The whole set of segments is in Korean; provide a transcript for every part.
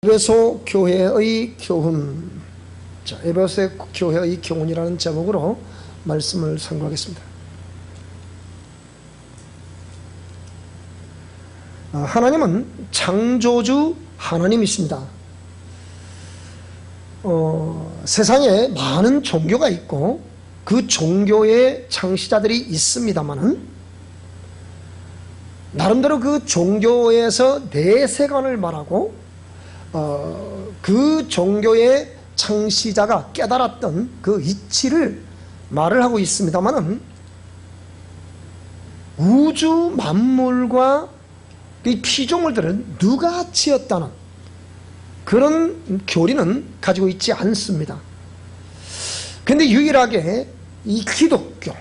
에베소 교회의 교훈. 자, 에베소 교회의 교훈이라는 제목으로 말씀을 선고하겠습니다. 하나님은 창조주 하나님이십니다. 세상에 많은 종교가 있고 그 종교의 창시자들이 있습니다만은 나름대로 그 종교에서 내세관을 말하고 그 종교의 창시자가 깨달았던 그 이치를 말을 하고 있습니다만은 우주 만물과 이 피조물들을 누가 지었다는 그런 교리는 가지고 있지 않습니다. 근데 유일하게 이 기독교,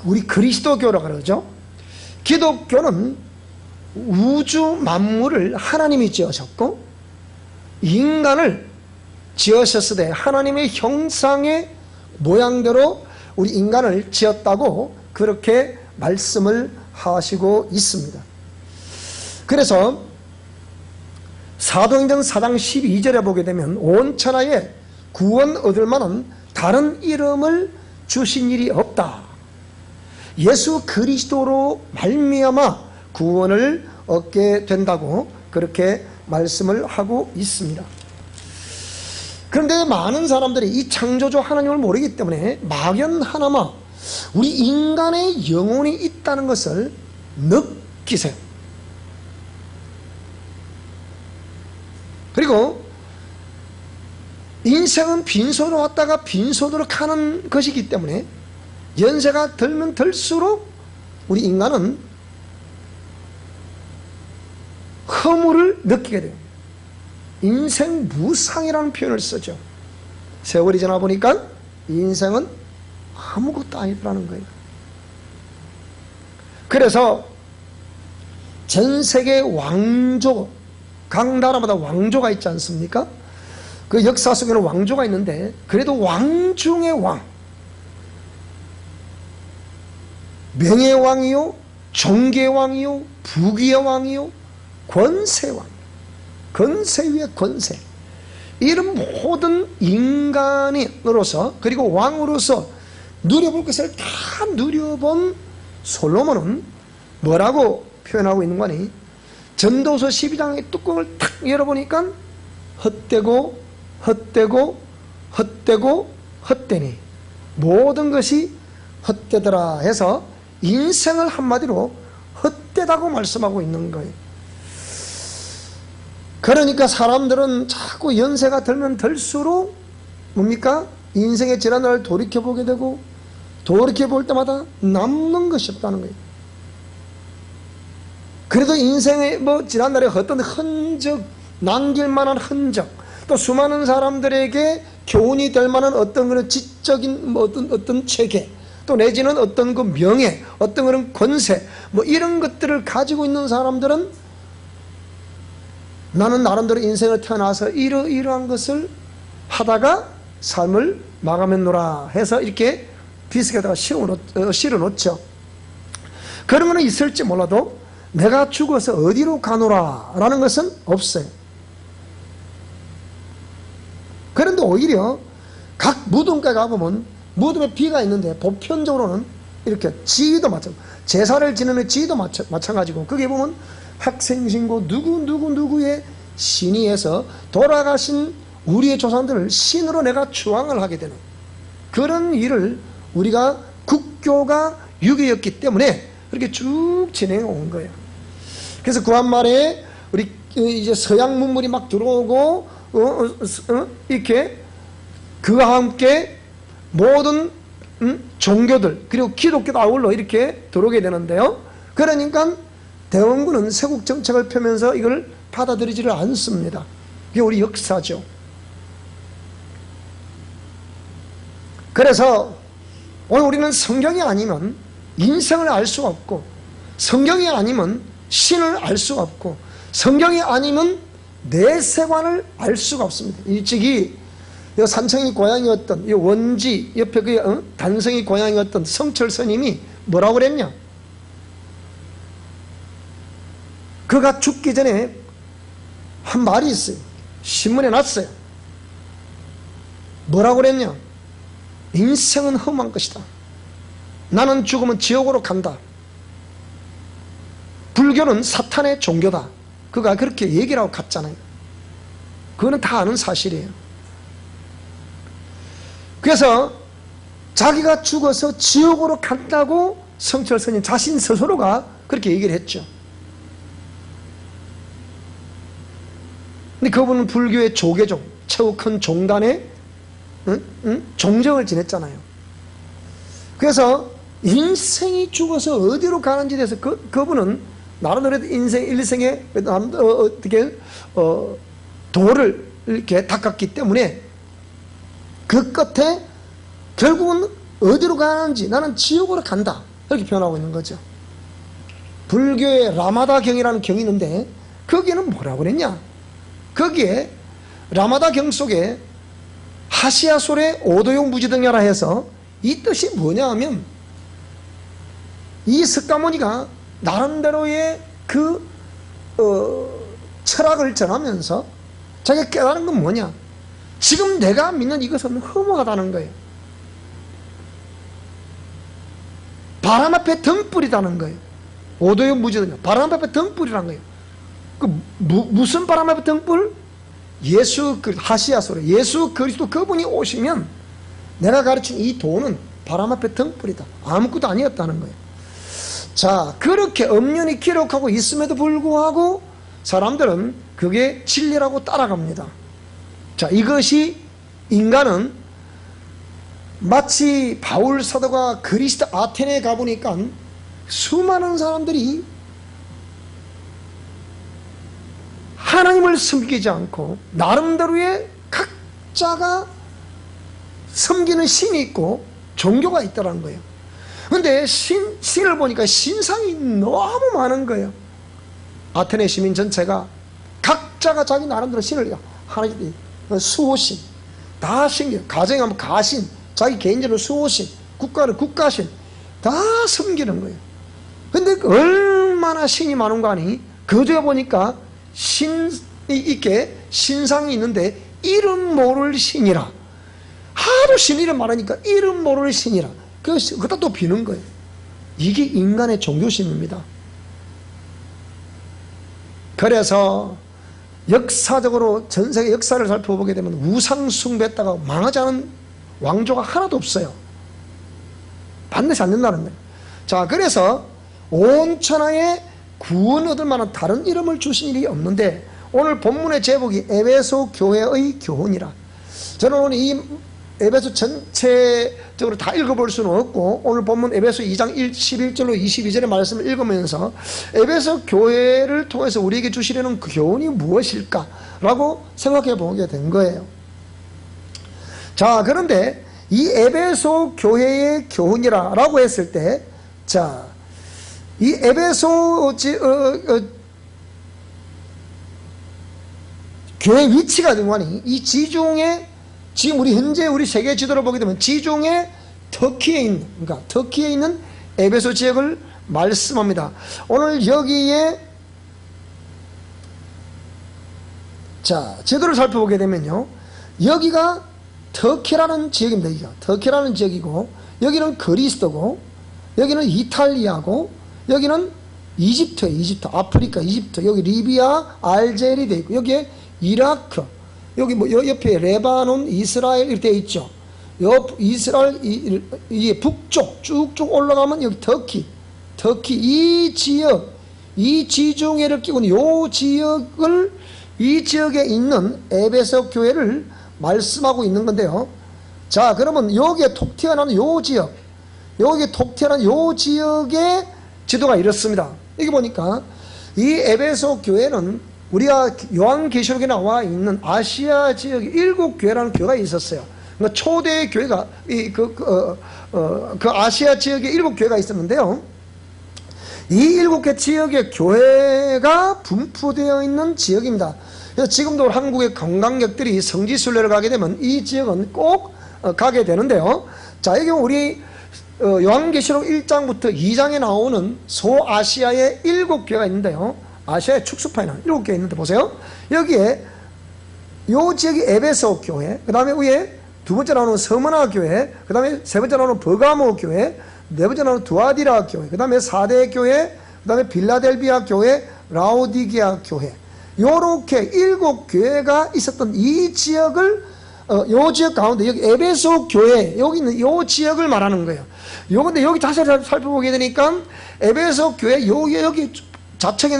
우리 그리스도교라고 그러죠. 기독교는 우주 만물을 하나님이 지으셨고 인간을 지으셨을 때 하나님의 형상의 모양대로 우리 인간을 지었다고 그렇게 말씀을 하시고 있습니다. 그래서 사도행전 4장 12절에 보게 되면 온 천하에 구원 얻을 만한 다른 이름을 주신 일이 없다. 예수 그리스도로 말미암아 구원을 얻게 된다고 그렇게 말씀을 하고 있습니다. 그런데 많은 사람들이 이 창조주 하나님을 모르기 때문에 막연하나마 우리 인간의 영혼이 있다는 것을 느끼세요. 그리고 인생은 빈손으로 왔다가 빈손으로 가는 것이기 때문에 연세가 들면 들수록 우리 인간은 허물을 느끼게 돼요. 인생 무상이라는 표현을 쓰죠. 세월이 지나 보니까 인생은 아무것도 아니라는 거예요. 그래서 전 세계 왕조, 각 나라마다 왕조가 있지 않습니까? 그 역사 속에는 왕조가 있는데 그래도 왕 중의 왕, 명예의 왕이요, 정계의 왕이요, 부귀의 왕이요, 권세왕, 권세 위에 권세, 이런 모든 인간으로서 그리고 왕으로서 누려볼 것을 다 누려본 솔로몬은 뭐라고 표현하고 있는 거니? 전도서 12장의 뚜껑을 탁 열어보니까 헛되고 헛되고 헛되고 헛되니 모든 것이 헛되더라 해서 인생을 한마디로 헛되다고 말씀하고 있는 거예요. 그러니까 사람들은 자꾸 연세가 들면 들수록 뭡니까? 인생의 지난날을 돌이켜보게 되고 돌이켜볼 때마다 남는 것이 없다는 거예요. 그래도 인생의 지난날에 어떤 흔적, 남길 만한 흔적, 또 수많은 사람들에게 교훈이 될 만한 어떤 그런 지적인 어떤 체계, 또 내지는 어떤 그 명예, 어떤 그런 권세, 이런 것들을 가지고 있는 사람들은 나는 나름대로 인생을 태어나서 이러한 것을 하다가 삶을 마감했노라 해서 이렇게 비스에다가 실어놓죠. 그런 거는 있을지 몰라도 내가 죽어서 어디로 가노라 라는 것은 없어요. 그런데 오히려 각 무덤가에 가보면 무덤에 비가 있는데 보편적으로는 이렇게 지위도 마찬가지고 제사를 지내는 지위도 마찬가지고 거기에 보면 학생신고 누구의 신의에서 돌아가신 우리의 조상들을 신으로 내가 추앙을 하게 되는 그런 일을 우리가 국교가 유교였기 때문에 그렇게 쭉 진행해 온 거예요. 그래서 구한말에 우리 이제 서양 문물이 막 들어오고 이렇게 그와 함께 모든 종교들 그리고 기독교도 아울러 이렇게 들어오게 되는데요. 그러니까 대원군은 세국 정책을 펴면서 이걸 받아들이지를 않습니다. 이게 우리 역사죠. 그래서 오늘 우리는 성경이 아니면 인생을 알 수가 없고 성경이 아니면 신을 알 수가 없고 성경이 아니면 내세관을 알 수가 없습니다. 일찍이 산청이 고향이었던 원지 옆에 그 단성이 고향이었던 성철 스님이 뭐라고 그랬냐? 그가 죽기 전에 한 말이 있어요. 신문에 났어요. 뭐라고 그랬냐? 인생은 험한 것이다. 나는 죽으면 지옥으로 간다. 불교는 사탄의 종교다. 그가 그렇게 얘기를 하고 갔잖아요. 그거는 다 아는 사실이에요. 그래서 자기가 죽어서 지옥으로 간다고 성철 스님 자신 스스로가 그렇게 얘기를 했죠. 근데 그분은 불교의 조계종, 최고 큰 종단의 종정을 지냈잖아요. 그래서 인생이 죽어서 어디로 가는지 대해서 그분은 나름대로 일생에 어떻게 도를 이렇게 닦았기 때문에 그 끝에 결국은 어디로 가는지 나는 지옥으로 간다 이렇게 표현하고 있는 거죠. 불교의 라마다 경이라는 경이 있는데 거기에는 뭐라고 그랬냐? 거기에 라마다 경 속에 하시아솔의 오도용 무지등야라 해서 이 뜻이 뭐냐 하면 이 석가모니가 나름대로의 그 철학을 전하면서 자기가 깨달은 건 뭐냐? 지금 내가 믿는 이것은 허무하다는 거예요. 바람 앞에 등불이라는 거예요. 오도용 무지등야, 바람 앞에 등불이라는 거예요. 무슨 바람 앞에 등불? 하시아솔에 예수 그리스도 그분이 오시면 내가 가르친 이 도는 바람 앞에 등불이다. 아무것도 아니었다는 거예요. 자, 그렇게 엄연히 기록하고 있음에도 불구하고 사람들은 그게 진리라고 따라갑니다. 자, 이것이 인간은 마치 바울 사도가 그리스 아테네에 가보니까 수많은 사람들이 하나님을 섬기지 않고 나름대로의 각자가 섬기는 신이 있고 종교가 있다는 거예요. 근데 신을 보니까 신상이 너무 많은 거예요. 아테네 시민 전체가 각자가 자기 나름대로 신을 하나님 수호신 다 신겨요. 가정에 하면 가신, 자기 개인적으로 수호신, 국가는 국가신 다 섬기는 거예요. 근데 얼마나 신이 많은 거 아니? 그저 보니까 신이 있게 신상이 있는데 이름 모를 신이라, 하도 신 이름 말하니까 이름 모를 신이라 그다 또 비는 거예요. 이게 인간의 종교심입니다. 그래서 역사적으로 전세계 역사를 살펴보게 되면 우상 숭배했다가 망하지 않은 왕조가 하나도 없어요. 반드시 안 된다는 거예요. 자, 그래서 온 천하에 구원 얻을 만한 다른 이름을 주신 일이 없는데 오늘 본문의 제목이 에베소 교회의 교훈이라. 저는 오늘 이 에베소 전체적으로 다 읽어볼 수는 없고 오늘 본문 에베소 2장 11절로 22절의 말씀을 읽으면서 에베소 교회를 통해서 우리에게 주시려는 그 교훈이 무엇일까 라고 생각해 보게 된 거예요. 자, 그런데 이 에베소 교회의 교훈이라 라고 했을 때, 자, 이 에베소 교회 위치가 등관이 이 지중해, 지금 현재 우리 세계 지도를 보게 되면 지중해 터키에 있는, 그러니까 터키에 있는 에베소 지역을 말씀합니다. 오늘 여기에 자, 제도를 살펴보게 되면요, 여기가 터키라는 지역입니다. 여기가 터키라는 지역이고, 여기는 그리스도고, 여기는 이탈리아고, 여기는 이집트예요. 이집트, 아프리카, 이집트. 여기 리비아, 알제리 돼 있고, 여기에 이라크, 여기 뭐 옆에 레바논, 이스라엘 이렇게 돼 있죠. 이스라엘 이 북쪽 쭉쭉 올라가면 여기 터키 이 지역, 이 지중해를 끼고는 요 지역을, 이 지역에 있는 에베소 교회를 말씀하고 있는 건데요. 자, 그러면 여기에 톡 튀어나오는 요 지역, 여기에 톡 튀어나오는 요 지역의 지도가 이렇습니다. 여기 보니까 이 에베소 교회는 우리가 요한계시록에 나와 있는 아시아 지역에 7교회라는 교회가 있었어요. 그러니까 초대 교회가 그 아시아 지역에 7교회가 있었는데요. 이 7개 지역의 교회가 분포되어 있는 지역입니다. 그래서 지금도 한국의 관광객들이 성지순례를 가게 되면 이 지역은 꼭 가게 되는데요. 자, 여기 우리 요한계시록 1장부터 2장에 나오는 소아시아의 7교회가 있는데요. 아시아의 축소파에는 7개 있는데 보세요. 여기에 요 지역이 에베소 교회, 그 다음에 위에 두 번째 나오는 서머나 교회, 그 다음에 세 번째 나오는 버가모 교회, 네 번째 나오는 두아디라 교회, 그 다음에 사대 교회, 그 다음에 빌라델비아 교회, 라오디게아 교회, 요렇게 7교회가 있었던 이 지역을 요 지역 가운데 여기 에베소 교회, 여기 있는 요 지역을 말하는 거예요. 요건데 여기 자세히 살펴보게 되니까 에베소 교회 여기 좌측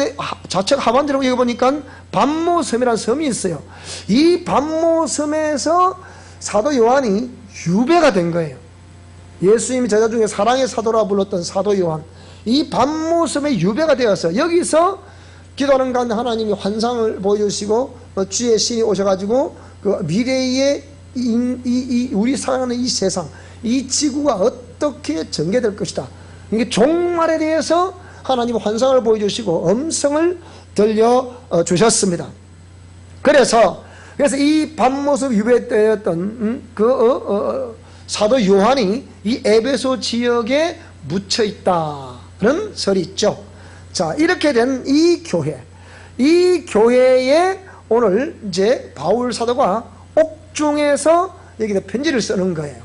하반대로 여기 보니까 반모섬이라는 섬이 있어요. 이 반모섬에서 사도 요한이 유배가 된 거예요. 예수님이 제자 중에 사랑의 사도라 불렀던 사도 요한, 이 반모섬에 유배가 되어서 여기서 기도하는 가운데 하나님이 환상을 보여주시고 주의 신이 오셔가지고 그 미래의 우리 살아가는 이 세상, 이 지구가 어떻게 전개될 것이다, 이게 종말에 대해서 하나님이 환상을 보여주시고 음성을 들려주셨습니다. 그래서 이 반모섬 유배되었던 사도 요한이 이 에베소 지역에 묻혀있다 그런 설이 있죠. 자, 이렇게 된 이 교회에 오늘 이제 바울 사도가 옥중에서 여기다 편지를 쓰는 거예요.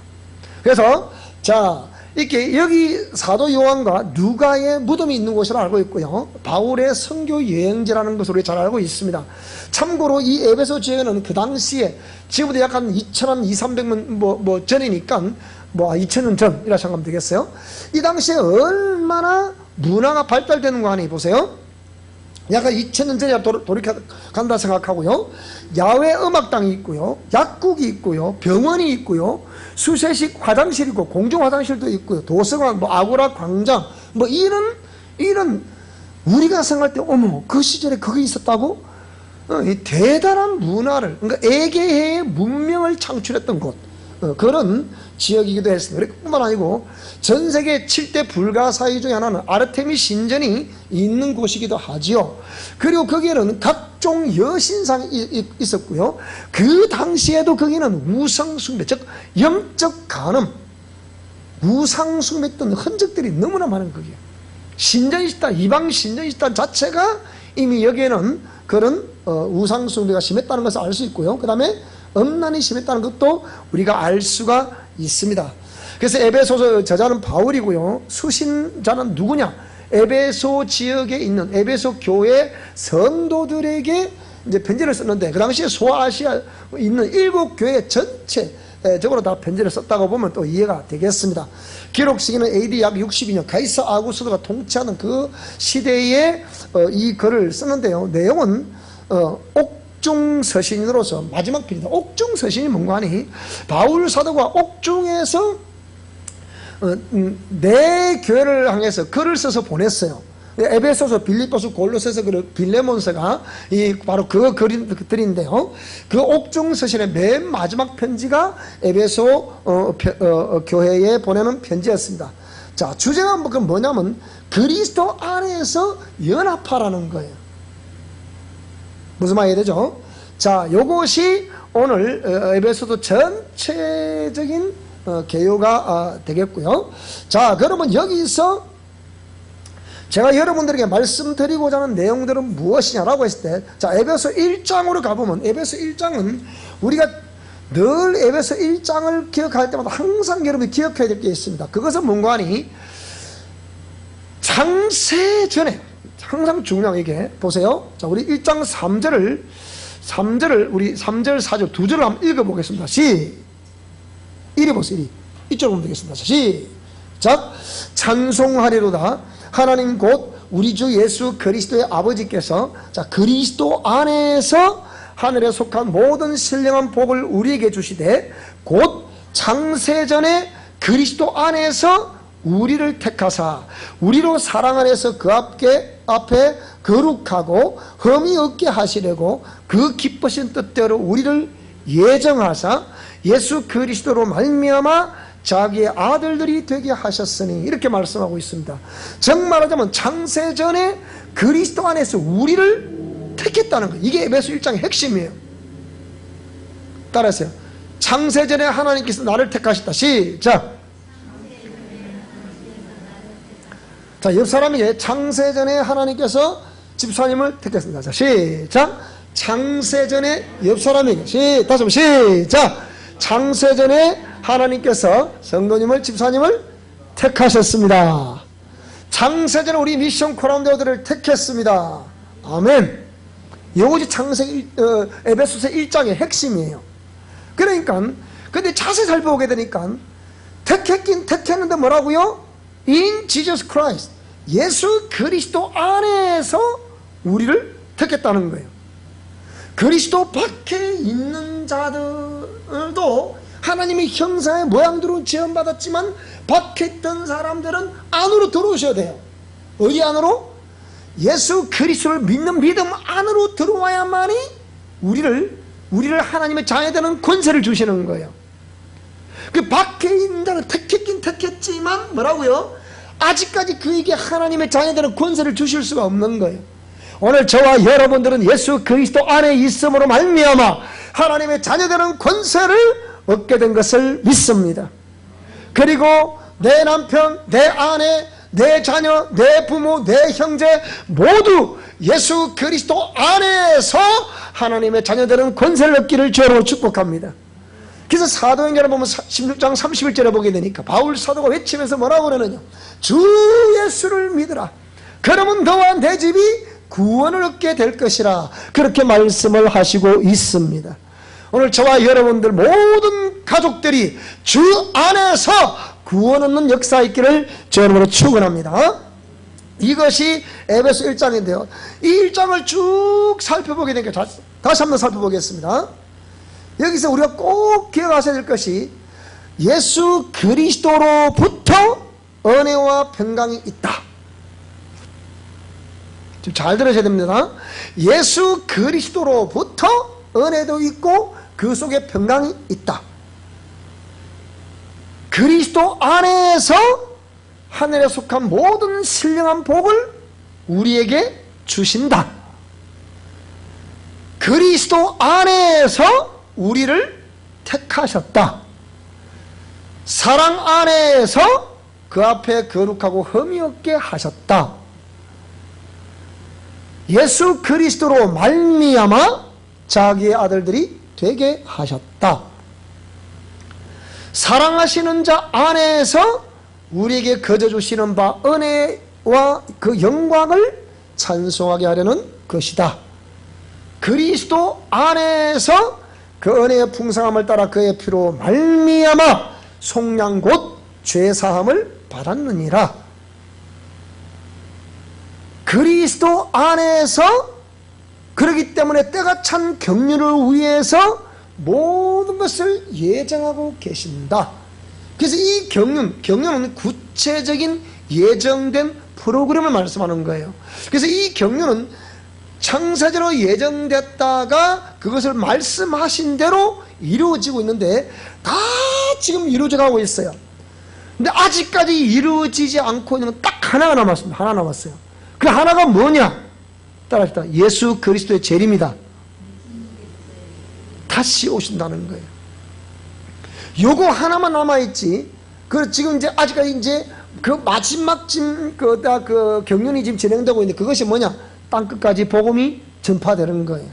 그래서 자, 이렇게 여기 사도 요한과 누가의 무덤이 있는 곳이라 알고 있고요, 바울의 선교 여행지라는 것을 우리 잘 알고 있습니다. 참고로 이 에베소 지역에는 그 당시에 지금부터 약 한 2000년, 200~300년 전이니까 2000년 전이라 생각하면 되겠어요. 이 당시에 얼마나 문화가 발달되는 거 아니 보세요. 약간 2000년 전에 돌이켜간다 생각하고요, 야외 음악당이 있고요, 약국이 있고요, 병원이 있고요, 수세식 화장실이 있고, 공중 화장실도 있고요, 도서관, 아고라 광장, 이런 우리가 생각할 때 어머 그 시절에 그게 있었다고, 이 대단한 문화를, 그러니까 에게해의 문명을 창출했던 곳, 그런 지역이기도 했습니다. 뿐만 아니고 전 세계 7대 불가사의 중에 하나는 아르테미 신전이 있는 곳이기도 하지요. 그리고 거기에는 각종 여신상이 있었고요, 그 당시에도 거기는 우상숭배, 즉 영적 간음, 우상숭배했던 흔적들이 너무나 많은 거예요. 신전이 있다, 이방 신전이 있다는 자체가 이미 여기에는 그런 우상숭배가 심했다는 것을 알 수 있고요, 그 다음에 음란이 심했다는 것도 우리가 알 수가 있습니다. 그래서 에베소서 저자는 바울이고요, 수신자는 누구냐? 에베소 지역에 있는 에베소 교회 성도들에게 이제 편지를 썼는데, 그 당시에 소아시아에 있는 7교회 전체적으로 다 편지를 썼다고 보면 또 이해가 되겠습니다. 기록 시기는 AD 약 62년 가이사 아구스토가 통치하는 그 시대에 이 글을 썼는데요, 내용은 옥중서신으로서 마지막 편이다. 옥중서신이 뭔가 하니, 바울 사도가 옥중에서 네 교회를 향해서 글을 써서 보냈어요. 에베소서, 빌립보서, 골로새서, 빌레몬서가 바로 그 글인데요, 그 옥중서신의 맨 마지막 편지가 에베소 교회에 보내는 편지였습니다. 자, 주제가 뭐냐면 그리스도 안에서 연합하라는 거예요. 무슨 말이 되죠? 자, 요것이 오늘 에베소서 전체적인 개요가 되겠고요. 자, 그러면 여기서 제가 여러분들에게 말씀드리고자 하는 내용들은 무엇이냐라고 했을 때, 자, 에베소 1장으로 가보면, 에베소 1장은 우리가 늘 에베소 1장을 기억할 때마다 항상 여러분이 기억해야 될 게 있습니다. 그것은 뭔가 하니, 창세 전에 항상 중요한 이게 보세요. 자, 우리 1장 3절을 우리 3절 4절 두 절을 한번 읽어보겠습니다. 이리 보세요. 이쪽으로 보면 되겠습니다. 시작. 찬송하리로다 하나님 곧 우리 주 예수 그리스도의 아버지께서, 자, 그리스도 안에서 하늘에 속한 모든 신령한 복을 우리에게 주시되 곧 창세전에 그리스도 안에서 우리를 택하사 우리로 사랑 안에서 그 앞에 거룩하고 흠이 없게 하시려고 그 기쁘신 뜻대로 우리를 예정하사 예수 그리스도로 말미암아 자기의 아들들이 되게 하셨으니, 이렇게 말씀하고 있습니다. 정말하자면 창세전에 그리스도 안에서 우리를 택했다는 거예요. 이게 에베소 1장의 핵심이에요. 따라하세요. 창세전에 하나님께서 나를 택하셨다. 시작. 자, 옆 사람에게 창세전에 하나님께서 집사님을 택했습니다. 자, 시작. 창세전에 옆 사람에게 다시 한번 시작. 창세전에 하나님께서 성도님을 집사님을 택하셨습니다. 창세전에 우리 미션 코람데오들을 택했습니다. 아멘. 이것이 에베소서 1장의 핵심이에요. 그러니까 근데 자세히 살펴보게 되니까 택했긴 택했는데 뭐라고요? In Jesus Christ, 예수 그리스도 안에서 우리를 택했다는 거예요. 그리스도 밖에 있는 자들도 하나님의 형상의 모양대로 지음받았지만 밖에 있던 사람들은 안으로 들어오셔야 돼요. 어디 안으로? 예수 그리스도를 믿는 믿음 안으로 들어와야만이 우리를 하나님의 자녀되는 권세를 주시는 거예요. 그 밖에 있는 자를 택했긴 택했지만 뭐라고요? 아직까지 그에게 하나님의 자녀되는 권세를 주실 수가 없는 거예요. 오늘 저와 여러분들은 예수 그리스도 안에 있음으로 말미암아 하나님의 자녀되는 권세를 얻게 된 것을 믿습니다. 그리고 내 남편, 내 아내, 내 자녀, 내 부모, 내 형제 모두 예수 그리스도 안에서 하나님의 자녀들은 권세를 얻기를 주로 축복합니다. 그래서 사도행전을 보면 16장 31절에 보게 되니까 바울 사도가 외치면서 뭐라고 그러느냐? 주 예수를 믿으라. 그러면 너와 내 집이 구원을 얻게 될 것이라. 그렇게 말씀을 하시고 있습니다. 오늘 저와 여러분들 모든 가족들이 주 안에서 구원 얻는 역사 있기를 주님으로 축원합니다. 이것이 에베소 1장인데요. 이 1장을 쭉 살펴보게 되니까 다시 한번 살펴보겠습니다. 여기서 우리가 꼭 기억하셔야 될 것이 예수 그리스도로부터 은혜와 평강이 있다. 좀 잘 들으셔야 됩니다. 예수 그리스도로부터 은혜도 있고 그 속에 평강이 있다. 그리스도 안에서 하늘에 속한 모든 신령한 복을 우리에게 주신다. 그리스도 안에서 우리를 택하셨다. 사랑 안에서 그 앞에 거룩하고 흠이 없게 하셨다. 예수 그리스도로 말미암아 자기의 아들들이 되게 하셨다. 사랑하시는 자 안에서 우리에게 거저주시는 바 은혜와 그 영광을 찬송하게 하려는 것이다. 그리스도 안에서 그 은혜의 풍성함을 따라 그의 피로 말미암아 속량 곧 죄사함을 받았느니라. 그리스도 안에서 그러기 때문에 때가 찬 경륜을 위해서 모든 것을 예정하고 계신다. 그래서 이 경륜은 구체적인 예정된 프로그램을 말씀하는 거예요. 그래서 이 경륜은 창세전으로 예정됐다가 그것을 말씀하신 대로 이루어지고 있는데 다 지금 이루어져 가고 있어요. 근데 아직까지 이루어지지 않고 있는 건 딱 하나가 남았습니다. 하나 남았어요. 그 하나가 뭐냐? 따라합시다. 예수 그리스도의 재림이다. 다시 오신다는 거예요. 요거 하나만 남아있지. 지금 이제 아직까지 이제 그 마지막 그 경륜이 지금 진행되고 있는데 그것이 뭐냐? 땅끝까지 복음이 전파되는 거예요.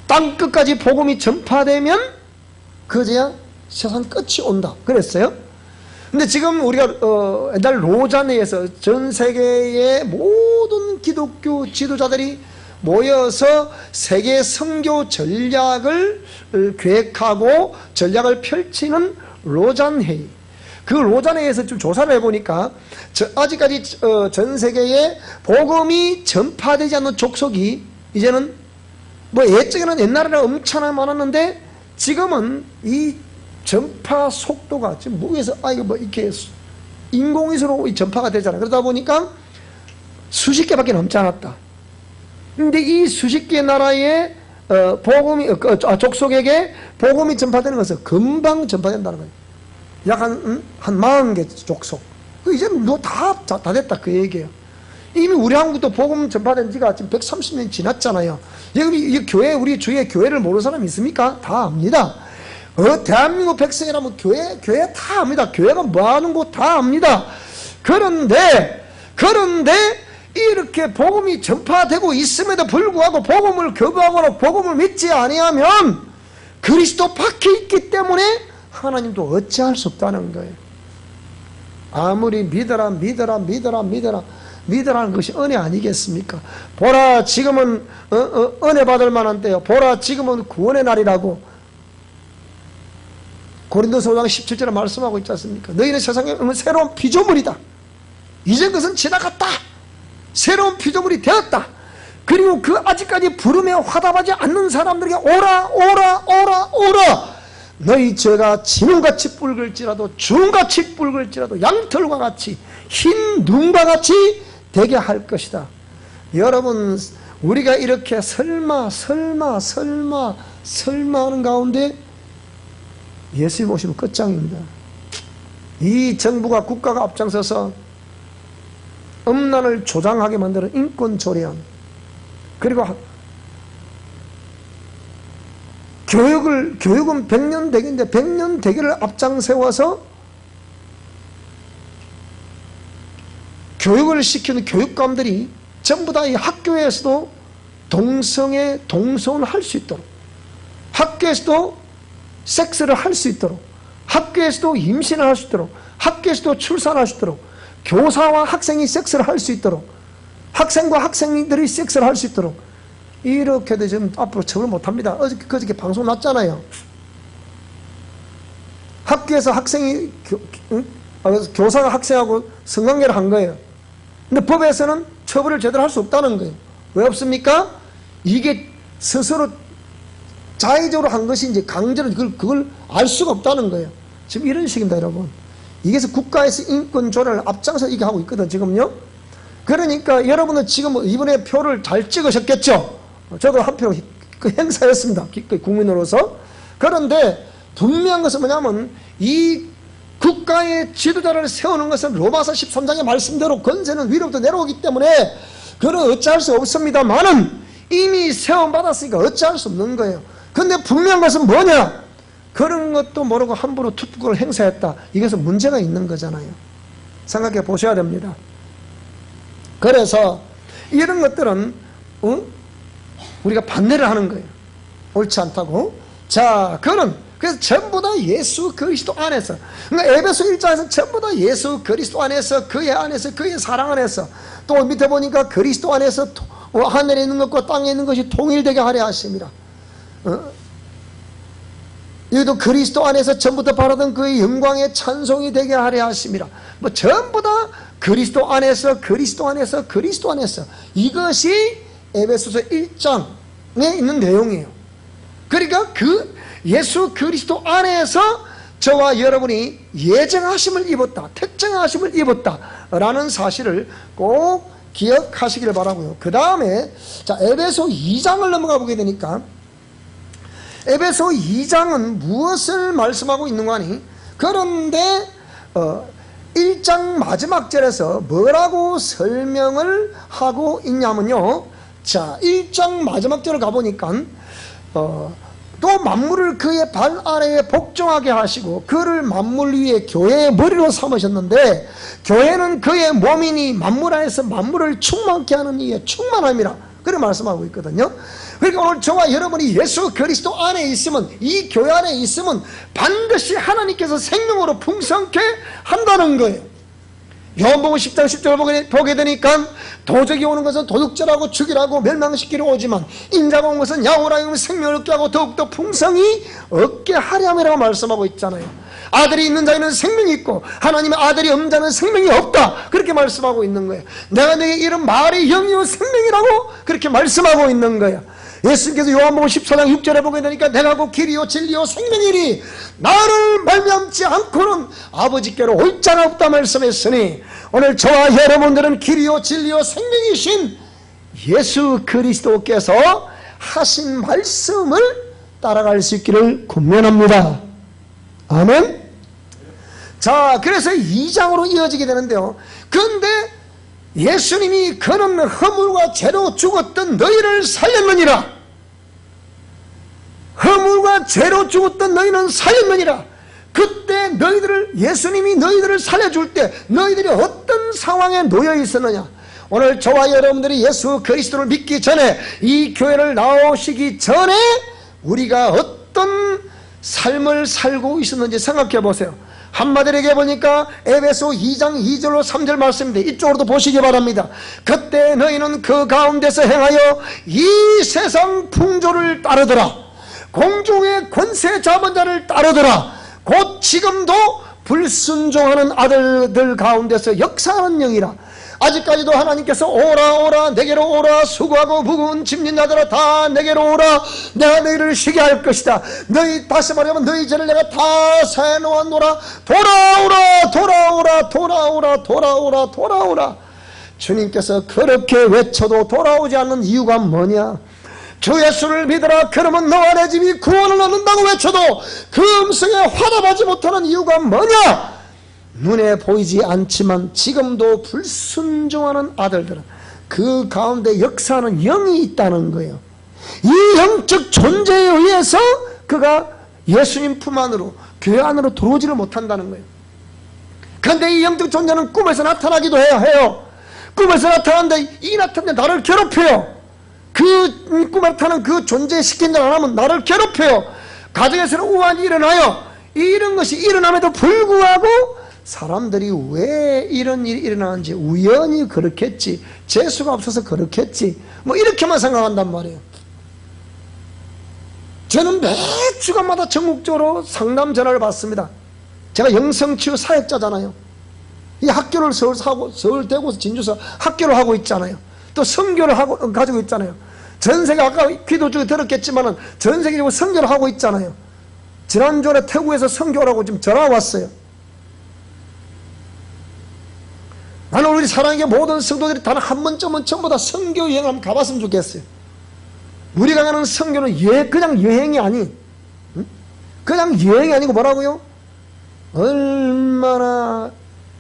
땅끝까지 복음이 전파되면 그제야 세상 끝이 온다. 그랬어요. 근데 지금 우리가 옛날 로잔에서 전 세계의 모든 기독교 지도자들이 모여서 세계 선교 전략을 계획하고 전략을 펼치는 로잔 회의. 그 로잔 회의에서 좀 조사를 해보니까 아직까지 전 세계에 복음이 전파되지 않는 족속이 이제는 뭐 옛날에는 엄청나게 많았는데 지금은 이 전파 속도가 지금 무에서 이거 뭐 이렇게 인공위성으로 전파가 되잖아. 그러다 보니까 수십 개밖에 넘지 않았다. 근데 이 수십 개 나라의 족속에게 복음이 전파되는 것은 금방 전파된다는 거예요. 약 한 40개 족속. 이제 뭐 다 됐다 그 얘기예요. 이미 우리 한국도 복음 전파된 지가 지금 130년 지났잖아요. 이 교회, 우리 주위에 교회를 모르는 사람 있습니까? 다 압니다. 대한민국 백성이라면 교회 다 압니다. 교회가 뭐 하는 곳 다 압니다. 그런데 이렇게 복음이 전파되고 있음에도 불구하고 복음을 거부하거나 복음을 믿지 아니하면 그리스도 밖에 있기 때문에 하나님도 어찌할 수 없다는 거예요. 아무리 믿으라는 것이 은혜 아니겠습니까? 보라 지금은 은혜 받을 만한 때요, 보라 지금은 구원의 날이라고 고린도서 5장 17절에 말씀하고 있지 않습니까? 너희는 세상에 새로운 피조물이다. 이제 그것은 지나갔다. 새로운 피조물이 되었다. 그리고 그 아직까지 부름에 화답하지 않는 사람들에게 오라. 너희 죄가 진홍같이 붉을지라도 주홍같이 붉을지라도 양털과 같이 흰 눈과 같이 되게 할 것이다. 여러분, 우리가 이렇게 설마 하는 가운데 예수님 오시면 끝장입니다. 이 정부가 국가가 앞장서서 음란을 조장하게 만드는 인권조례안, 그리고 교육은 100년 대계인데 100년 대계를 앞장 세워서 교육을 시키는 교육감들이 전부 다 이 학교에서도 동성을 할 수 있도록, 학교에서도 섹스를 할 수 있도록, 학교에서도 임신을 할 수 있도록, 학교에서도 출산할 수 있도록, 교사와 학생이 섹스를 할 수 있도록, 학생과 학생들이 섹스를 할 수 있도록, 이렇게도 지금 앞으로 처벌 못합니다. 그저께 방송 났잖아요. 학교에서 학생이 교사가 학생하고 성관계를 한 거예요. 근데 법에서는 처벌을 제대로 할 수 없다는 거예요. 왜 없습니까? 이게 스스로 자의적으로 한 것인지 강제로 그걸 알 수가 없다는 거예요. 지금 이런 식입니다, 여러분. 이게서 국가에서 인권조례를 앞장서 이게 하고 있거든, 지금요. 그러니까 여러분은 지금 이번에 표를 잘 찍으셨겠죠? 저도 한 표 행사였습니다, 국민으로서. 그런데 분명한 것은 뭐냐면, 이 국가의 지도자를 세우는 것은 로마서 13장의 말씀대로 권세는 위로부터 내려오기 때문에 그는 어찌할 수 없습니다만은 이미 세움받았으니까 어찌할 수 없는 거예요. 근데 분명한 것은 뭐냐? 그런 것도 모르고 함부로 투표를 행사했다. 이것은 문제가 있는 거잖아요. 생각해 보셔야 됩니다. 그래서 이런 것들은 우리가 반대를 하는 거예요. 옳지 않다고. 자, 그래서 전부 다 예수 그리스도 안에서, 그러니까 에베소 1장에서 전부 다 예수 그리스도 안에서, 그의 사랑 안에서, 또 밑에 보니까 그리스도 안에서 하늘에 있는 것과 땅에 있는 것이 통일되게 하려 하십니다. 여기도 그리스도 안에서 전부터 바라던 그의 영광의 찬송이 되게 하려 하십니다. 뭐 전부 다 그리스도 안에서 이것이 에베소서 1장에 있는 내용이에요. 그러니까 그 예수 그리스도 안에서 저와 여러분이 예정하심을 입었다, 특정하심을 입었다 라는 사실을 꼭 기억하시기를 바라고요. 그 다음에 자, 에베소 2장을 넘어가 보게 되니까 에베소 2장은 무엇을 말씀하고 있는가 하니, 그런데 1장 마지막 절에서 뭐라고 설명을 하고 있냐면요, 자, 1장 마지막 절을 가보니까 또 만물을 그의 발 아래에 복종하게 하시고 그를 만물 위에 교회의 머리로 삼으셨는데, 교회는 그의 몸이니 만물 안에서 만물을 충만케 하는 이의 충만함이라 그렇게 말씀하고 있거든요. 그러니까 오늘 저와 여러분이 예수 그리스도 안에 있으면, 이 교회 안에 있으면 반드시 하나님께서 생명으로 풍성케 한다는 거예요. 요한복음 10장 10절 보게 되니까 도적이 오는 것은 도둑질하고 죽이라고 멸망시키러 오지만 인자가 온 것은 야오라임을 생명을 얻게 하고 더욱더 풍성히 얻게 하려함이라고 말씀하고 있잖아요. 아들이 있는 자에는 생명이 있고 하나님의 아들이 없는 자는 생명이 없다, 그렇게 말씀하고 있는 거예요. 내가 너에게 이런 말이 영이요 생명이라고 그렇게 말씀하고 있는 거예요. 예수님께서 요한복음 14장 6절에 보게 되니까 내가 곧 길이요 진리요 생명이니 나를 말미암지 않고는 아버지께로 올 자가 없다 말씀했으니, 오늘 저와 여러분들은 길이요 진리요 생명이신 예수 그리스도께서 하신 말씀을 따라갈 수 있기를 권면합니다. 아멘. 자, 그래서 2장으로 이어지게 되는데요, 그런데 예수님이 그는 허물과 죄로 죽었던 너희를 살렸느니라. 허물과 죄로 죽었던 너희는 살렸느니라. 그때 예수님이 너희들을 살려줄 때 너희들이 어떤 상황에 놓여 있었느냐? 오늘 저와 여러분들이 예수 그리스도를 믿기 전에, 이 교회를 나오시기 전에 우리가 어떤 삶을 살고 있었는지 생각해 보세요. 한마디로 얘기해 보니까 에베소 2장 2절로 3절 말씀인데, 이쪽으로도 보시기 바랍니다. 그때 너희는 그 가운데서 행하여 이 세상 풍조를 따르더라. 공중의 권세 잡은 자를 따르더라. 곧 지금도 불순종하는 아들들 가운데서 역사하는 영이라. 아직까지도 하나님께서 오라 오라 내게로 오라, 수고하고 무거운 짐진 자들아 다 내게로 오라, 내가 너희를 쉬게 할 것이다. 너희, 다시 말하면 너희 죄를 내가 다 사해 놓았노라. 돌아오라 돌아오라 돌아오라 돌아오라 돌아오라. 주님께서 그렇게 외쳐도 돌아오지 않는 이유가 뭐냐? 주 예수를 믿어라, 그러면 너와 내 집이 구원을 얻는다고 외쳐도 그 음성에 화답하지 못하는 이유가 뭐냐? 눈에 보이지 않지만 지금도 불순종하는 아들들은 그 가운데 역사하는 영이 있다는 거예요. 이 영적 존재에 의해서 그가 예수님 품 안으로, 교회 안으로 들어오지를 못한다는 거예요. 그런데 이 영적 존재는 꿈에서 나타나기도 해요. 꿈에서 나타나는데 이 나타나는 나를 괴롭혀요. 그 꿈에 나타나는 그 존재의 시킨다 안 하면 나를 괴롭혀요. 가정에서는 우환이 일어나요. 이런 것이 일어남에도 불구하고 사람들이 왜 이런 일이 일어나는지, 우연히 그렇겠지, 재수가 없어서 그렇겠지, 뭐 이렇게만 생각한단 말이에요. 저는 매 주간마다 전국적으로 상담 전화를 받습니다. 제가 영성치유 사역자잖아요. 이 학교를 서울 대구에서 진주에서 학교를 하고 있잖아요. 또 선교를 가지고 있잖아요. 전 세계, 아까 기도 중에 들었겠지만은 전 세계적으로 선교를 하고 있잖아요. 지난주에 태국에서 선교라고 지금 전화가 왔어요. 나는 우리 사랑의 모든 성도들이 단 한 번쯤은 전부 다 선교 여행을 한번 가봤으면 좋겠어요. 우리가 가는 선교는 그냥 여행이 아닌, 그냥 여행이 아니고 뭐라고요? 얼마나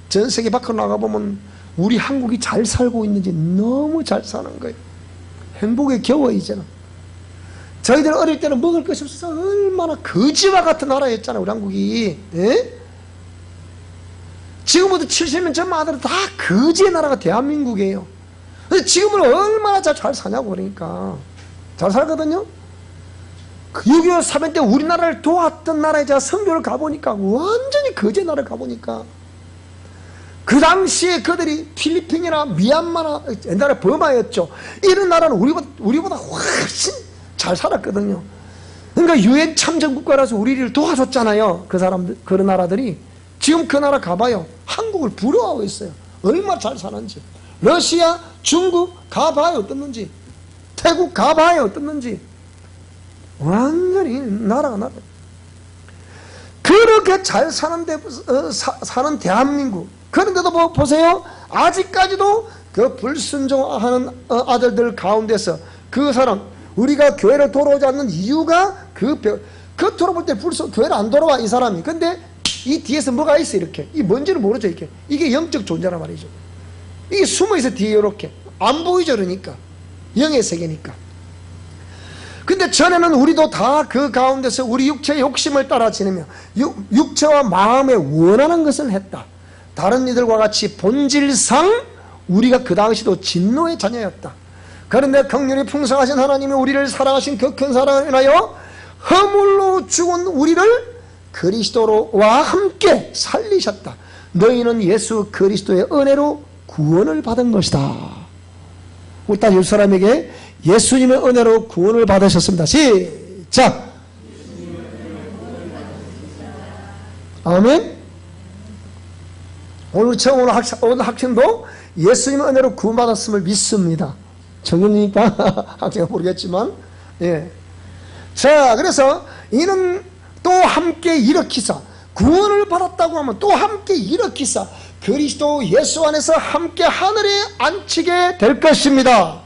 전 세계 밖으로 나가보면 우리 한국이 잘 살고 있는지 너무 잘 사는 거예요. 행복에 겨워. 이제는 저희들 어릴 때는 먹을 것이 없어서 얼마나 거지와 같은 나라였잖아요, 우리 한국이. 예? 지금부터 70년 전 아들은 다 거지의 나라가 대한민국이에요. 근데 지금은 얼마나 잘 사냐고. 그러니까 잘 살거든요. 6.25 사변 때 우리나라를 도왔던 나라에 제가 선교를 가보니까 완전히 거지의 나라를 가보니까 그 당시에 그들이 필리핀이나 미얀마나 옛날에 버마였죠. 이런 나라는 우리보다 훨씬 잘 살았거든요. 그러니까 유엔 참전 국가라서 우리를 도와줬잖아요. 그 사람들, 그런 나라들이. 지금 그 나라 가봐요. 한국을 부러워하고 있어요. 얼마나 잘 사는지. 러시아, 중국 가봐요 어떻는지. 태국 가봐요 어떻는지. 완전히 나라가. 그렇게 잘 사는데 사는 대한민국. 그런데도 보세요. 아직까지도 그 불순종하는 아들들 가운데서 그 사람, 우리가 교회를 돌아오지 않는 이유가 겉으로 볼 때 교회를 안 돌아와 이 사람이. 근데 이 뒤에서 뭐가 있어 이렇게. 이 뭔지를 모르죠 이렇게. 이게 영적 존재란 말이죠. 이게 숨어있어 뒤에 이렇게. 안 보이죠 그러니까. 영의 세계니까. 근데 전에는 우리도 다 그 가운데서 우리 육체의 욕심을 따라 지내며 육체와 마음에 원하는 것을 했다. 다른 이들과 같이 본질상 우리가 그 당시도 진노의 자녀였다. 그런데 긍휼이 풍성하신 하나님이 우리를 사랑하신 그 큰 사랑을 인하여 허물로 죽은 우리를 그리스도와 함께 살리셨다. 너희는 예수 그리스도의 은혜로 구원을 받은 것이다. 일단 이 사람에게 예수님의 은혜로 구원을 받으셨습니다. 시작. 아멘. 오늘 처음 오늘 학생도 예수님의 은혜로 구원받았음을 믿습니다. 정연이니까 학생은 모르겠지만, 예. 자, 그래서 이는 또 함께 일으키사, 구원을 받았다고 하면 또 함께 일으키사 그리스도 예수 안에서 함께 하늘에 앉히게 될 것입니다.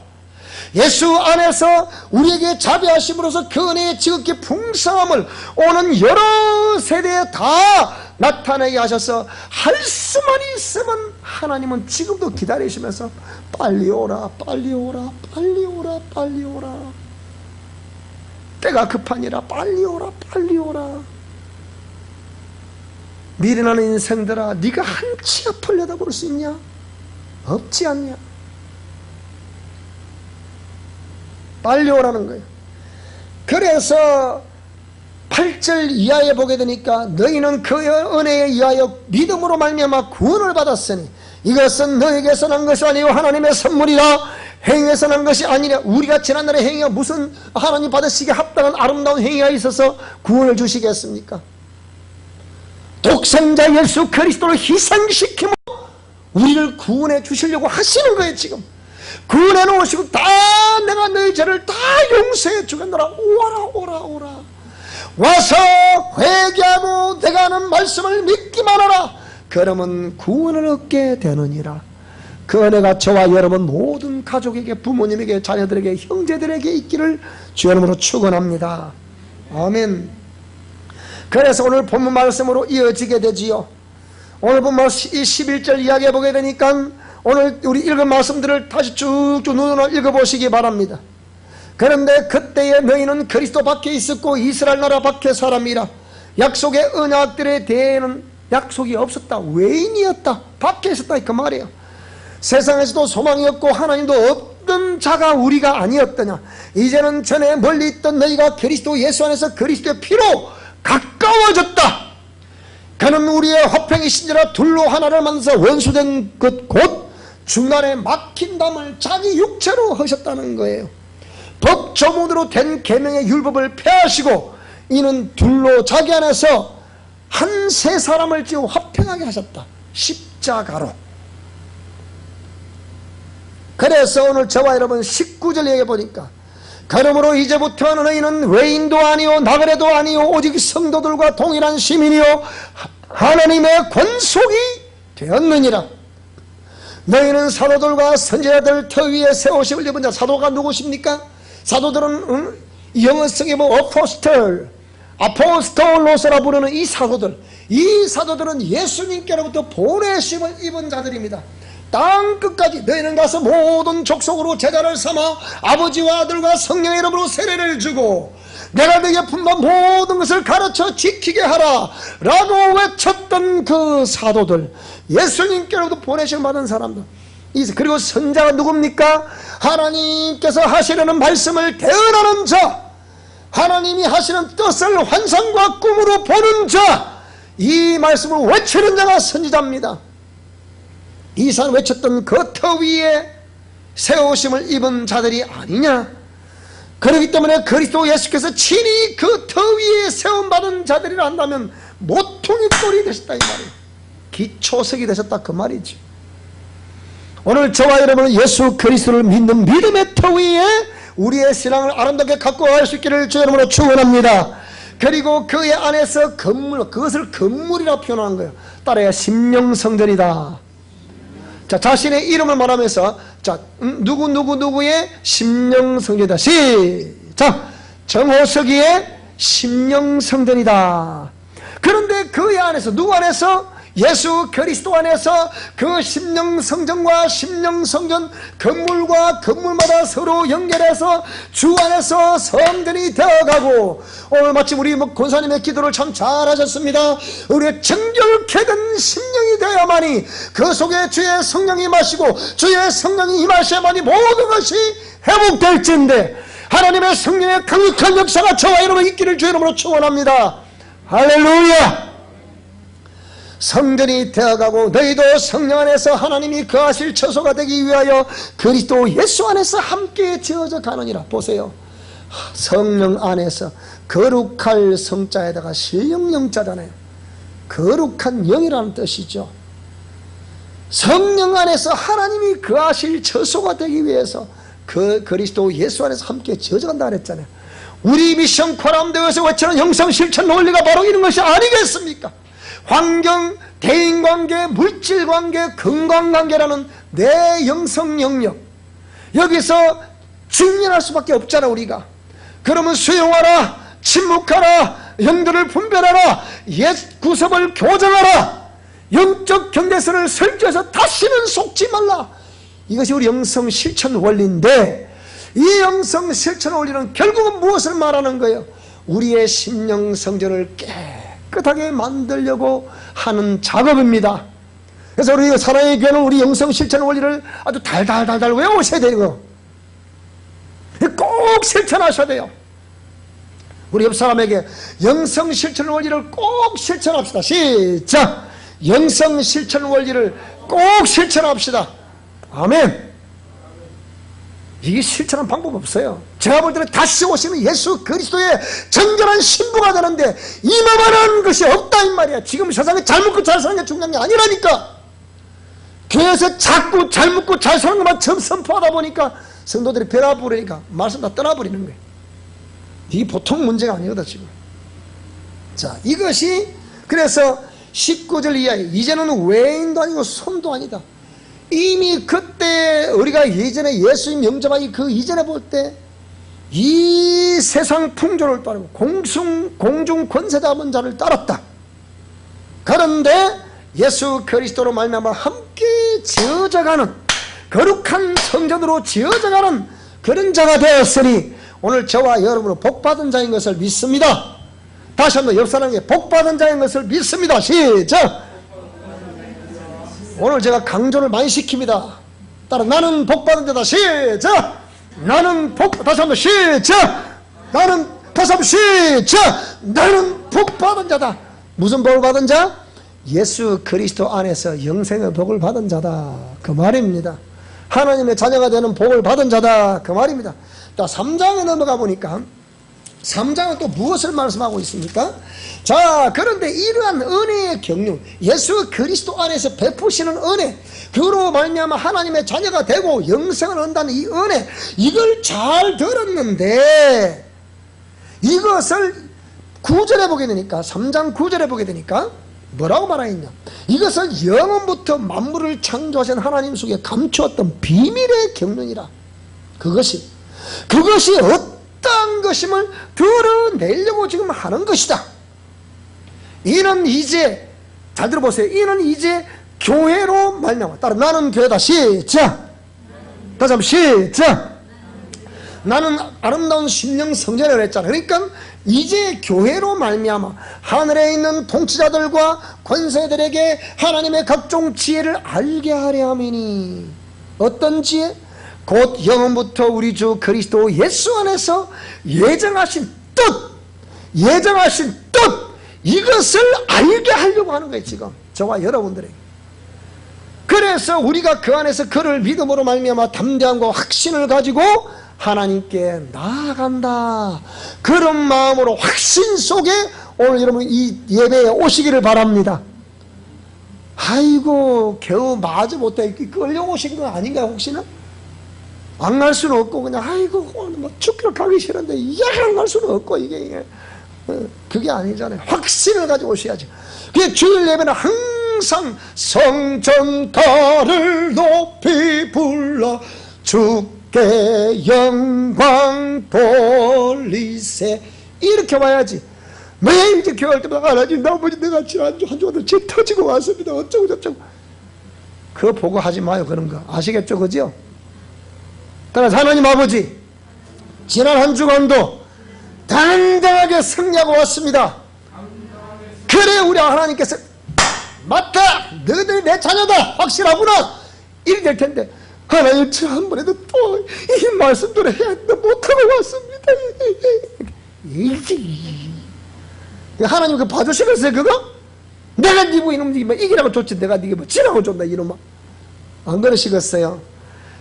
예수 안에서 우리에게 자비하심으로써 그 은혜의 지극히 풍성함을 오는 여러 세대에 다 나타내게 하셔서 할 수만 있으면 하나님은 지금도 기다리시면서 빨리 오라 빨리 오라 빨리 오라 빨리 오라, 때가 급하니라 빨리 오라 빨리 오라. 미련한 인생들아, 네가 한 치 앞을 내다볼 수 있냐? 없지 않냐? 빨리 오라는 거예요. 그래서 8절 이하에 보게 되니까 너희는 그 은혜에 의하여 믿음으로 말미암아 구원을 받았으니 이것은 너에게서 난 것이 아니요 하나님의 선물이라. 행위에서 난 것이 아니라. 우리가 지난날의 행위가 무슨 하나님 받으시기에 합당한 아름다운 행위가 있어서 구원을 주시겠습니까? 독생자 예수 그리스도를 희생시키며 우리를 구원해 주시려고 하시는 거예요. 지금 구원해 놓으시고 다 내가 너희 죄를 다 용서해 주겠노라. 오라 오라 오라. 와서 회개하고 내가 하는 말씀을 믿기만 하라. 그러면 구원을 얻게 되느니라. 그 은혜가 저와 여러분 모든 가족에게, 부모님에게, 자녀들에게, 형제들에게 있기를 주의 이름으로 축원합니다. 아멘. 그래서 오늘 본문 말씀으로 이어지게 되지요. 오늘 본문 11절 이야기해 보게 되니까 오늘 우리 읽은 말씀들을 다시 쭉쭉 눈으로 읽어보시기 바랍니다. 그런데 그때에 너희는 그리스도 밖에 있었고 이스라엘 나라 밖에 사람이라. 약속의 언약들에 대해는 약속이 없었다. 외인이었다. 밖에 있었다. 그 말이에요. 세상에서도 소망이 없고 하나님도 없던 자가 우리가 아니었더냐. 이제는 전에 멀리 있던 너희가 그리스도 예수 안에서 그리스도의 피로 가까워졌다. 그는 우리의 화평이신지라 둘로 하나를 만들어서 원수된 것 곧 중간에 막힌 담을 자기 육체로 하셨다는 거예요. 법조문으로 된 계명의 율법을 폐하시고 이는 둘로 자기 안에서 한 세 사람을 지어 화평하게 하셨다. 십자가로. 그래서 오늘 저와 여러분 19절 얘기해 보니까 그러므로 이제부터 너희는 외인도 아니요 나그네도 아니요 오직 성도들과 동일한 시민이요 하나님의 권속이 되었느니라. 너희는 사도들과 선지자들 터 위에 세우심을 입은 자. 사도가 누구십니까? 사도들은 영어성에 뭐 아포스톨로스라 부르는 이 사도들은 예수님께로부터 보내심을 입은 자들입니다. 땅끝까지 너희는 가서 모든 족속으로 제자를 삼아 아버지와 아들과 성령의 이름으로 세례를 주고 내가 너희에게 품은 모든 것을 가르쳐 지키게 하라 라고 외쳤던 그 사도들, 예수님께로부터 보내심 받은 사람들. 그리고 선자가 누굽니까? 하나님께서 하시려는 말씀을 대언하는 자, 하나님이 하시는 뜻을 환상과 꿈으로 보는 자, 이 말씀을 외치는 자가 선지자입니다. 이 사람 외쳤던 그 터 위에 세우심을 입은 자들이 아니냐. 그렇기 때문에 그리스도 예수께서 친히 그 터 위에 세움받은 자들이라 한다면 모퉁이 꼴이 되셨다 이 말이에요. 기초석이 되셨다 그 말이지. 오늘 저와 여러분은 예수 그리스도를 믿는 믿음의 터 위에 우리의 신앙을 아름답게 갖고 갈 수 있기를 주의 이름으로 축원합니다. 그리고 그의 안에서 건물, 그것을 건물이라 표현하는 거예요. 따라야 심령성전이다. 자, 자신의 이름을 말하면서 자, 누구의 심령성전이다. 시작! 정호석이의 심령성전이다. 그런데 그의 안에서, 누구 안에서? 예수 그리스도 안에서 그 심령성전과 심령성전, 건물과 건물마다 서로 연결해서 주 안에서 성전이 되어가고, 오늘 마침 우리 권사님의 기도를 참 잘하셨습니다. 우리의 정결케 된 심령이 되어야만이 그 속에 주의 성령이 임하시고 주의 성령이 임하셔야만이 모든 것이 회복될진데, 하나님의 성령의 강력한 역사가 저와 여러분 있기를 주의 이름으로 축원합니다. 할렐루야. 성전이 되어가고 너희도 성령 안에서 하나님이 거하실 처소가 되기 위하여 그리스도 예수 안에서 함께 지어져 가느니라. 보세요. 성령 안에서, 거룩할 성자에다가 실령영자잖아요. 거룩한 영이라는 뜻이죠. 성령 안에서 하나님이 거하실 처소가 되기 위해서 그 그리스도 예수 안에서 함께 지어져 간다 그랬잖아요. 우리 미션 코람대에서 외치는 영성 실천 논리가 바로 이런 것이 아니겠습니까? 환경, 대인관계, 물질관계, 건강관계라는 내 영성 영역, 여기서 직면할 수밖에 없잖아 우리가. 그러면 수용하라, 침묵하라, 영들을 분별하라, 옛 구섭을 교정하라, 영적 경계선을 설정해서 다시는 속지 말라. 이것이 우리 영성 실천 원리인데, 이 영성 실천 원리는 결국은 무엇을 말하는 거예요? 우리의 심령 성전을 깨끗하게 만들려고 하는 작업입니다. 그래서 우리 사랑의 교회는 우리 영성 실천 원리를 아주 달달달달 외우셔야 되는 거. 꼭 실천하셔야 돼요. 우리 옆 사람에게 영성 실천 원리를 꼭 실천합시다. 시작! 영성 실천 원리를 꼭 실천합시다. 아멘. 이게 실천한 방법 없어요. 제가 볼 때는 다시 오시는 예수 그리스도의 정결한 신부가 되는데 이만한 것이 없다 이 말이야. 지금 세상에 잘 먹고 잘 사는 게 중요한 게 아니라니까. 교회에서 자꾸 잘 먹고 잘 사는 것만 점 선포하다 보니까 성도들이 변화부르니까 말씀 다 떠나버리는 거예요. 이게 보통 문제가 아니거든 지금. 자, 이것이 그래서 19절 이하에 이제는 외인도 아니고 손도 아니다. 이미 그때 우리가 예전에 예수님 영접하기 그 이전에 볼 때 이 세상 풍조를 따르고 공중 권세 잡은 자를 따랐다. 그런데 예수 그리스도로 말미암아 함께 지어져가는 거룩한 성전으로 지어져가는 그런 자가 되었으니 오늘 저와 여러분은 복받은 자인 것을 믿습니다. 다시 한번 옆 사람에게 복받은 자인 것을 믿습니다. 시작! 오늘 제가 강조를 많이 시킵니다. 따라 나는 복받은 자다. 시작! 나는 다시 한번 시작! 나는 다시 한번 시작! 나는 복받은 자다. 무슨 복을 받은 자? 예수 그리스도 안에서 영생의 복을 받은 자다. 그 말입니다. 하나님의 자녀가 되는 복을 받은 자다. 그 말입니다. 자, 3장에 넘어가 보니까 3장은 또 무엇을 말씀하고 있습니까? 자, 그런데 이러한 은혜의 경륜, 예수 그리스도 안에서 베푸시는 은혜, 그로 말미암아 하나님의 자녀가 되고 영생을 얻는다는 이 은혜, 이걸 잘 들었는데 이것을 9절에 보게 되니까 3장 9절에 보게 되니까 뭐라고 말하겠냐? 이것은 영원부터 만물을 창조하신 하나님 속에 감추었던 비밀의 경륜이라. 그것이 어떤 것임을 드러내려고 지금 하는 것이다. 이는 이제 잘 들어보세요. 이는 이제 교회로 말미암아. 따라 나는 교회다. 시작. 다시 한번 시작. 나는 아름다운 심령 성전이라고 했잖아. 그러니까 이제 교회로 말미암아 하늘에 있는 통치자들과 권세들에게 하나님의 각종 지혜를 알게 하려 함이니. 어떤 지혜? 곧 영원부터 우리 주 그리스도 예수 안에서 예정하신 뜻, 이것을 알게 하려고 하는 거예요. 지금 저와 여러분들에게. 그래서 우리가 그 안에서 그를 믿음으로 말미암아 담대함과 확신을 가지고 하나님께 나아간다. 그런 마음으로 확신 속에 오늘 여러분 이 예배에 오시기를 바랍니다. 아이고 겨우 마저 못해 끌려오신 거 아닌가 혹시나? 안 갈 수는 없고 그냥 아이고 오늘 뭐 죽기로 가기 싫은데 안 갈 수는 없고 이게 그게 아니잖아요. 확신을 가지고 오셔야죠. 그게 주일 예배는 항상 성전가를 높이 불러 주께 영광 돌리세 이렇게 와야지. 매일 이제 교회할 때마다 하나님 나머지 내가 지난 한 주간 제 터지고 왔습니다. 어쩌고 저쩌고 그거 보고 하지 마요. 그런 거 아시겠죠? 그죠? 따라서 하나님 아버지 지난 한 주간도 당당하게 승리하고 왔습니다. 그래 우리 하나님께서 맞다 너희들이 내 자녀다 확실하구나 이리 될 텐데 하나님 지난번에도 또 이 말씀대로 해야 했는데 못하고 왔습니다. 하나님 그 봐주시겠어요 그거? 내가 니고 이놈 이기라고 줬지 내가 니게 뭐 지라고 줬나 이놈아. 안 그러시겠어요?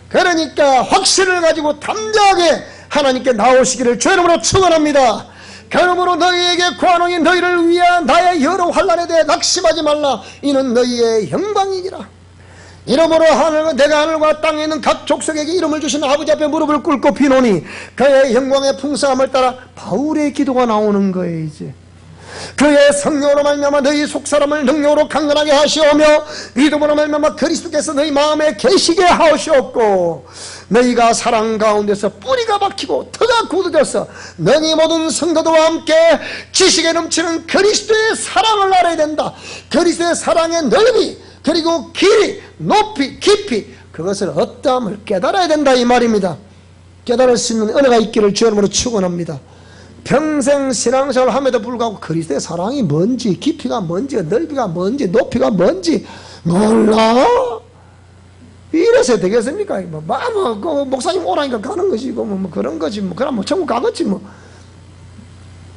그러니까 확신을 가지고 담대하게 하나님께 나오시기를 주 이름으로 축원합니다. 그러므로 너희에게 구하노니 너희를 위한 나의 여러 환난에 대해 낙심하지 말라. 이는 너희의 영광이니라. 이러므로 내가 하늘과 땅에 있는 각 족속에게 이름을 주신 아버지 앞에 무릎을 꿇고 비노니 그의 영광의 풍성함을 따라 바울의 기도가 나오는 거예요. 이제 그의 성령으로 말미암아 너희 속사람을 능력으로 강건하게 하시오며 믿음으로 말미암아 그리스도께서 너희 마음에 계시게 하시옵고 너희가 사랑 가운데서 뿌리가 박히고 터가 굳어져서 너희 모든 성도들과 함께 지식에 넘치는 그리스도의 사랑을 알아야 된다. 그리스도의 사랑의 넓이 그리고 길이 높이 깊이 그것을 어떠함을 깨달아야 된다 이 말입니다. 깨달을 수 있는 은혜가 있기를 주 이름으로 축원합니다. 평생 신앙생활을 함에도 불구하고 그리스도의 사랑이 뭔지 깊이가 뭔지 넓이가 뭔지 높이가 뭔지 몰라. 이래서 되겠습니까? 그 목사님 오라니까 가는 거지. 뭐 그런 거지. 그럼 천국 가겠지 뭐.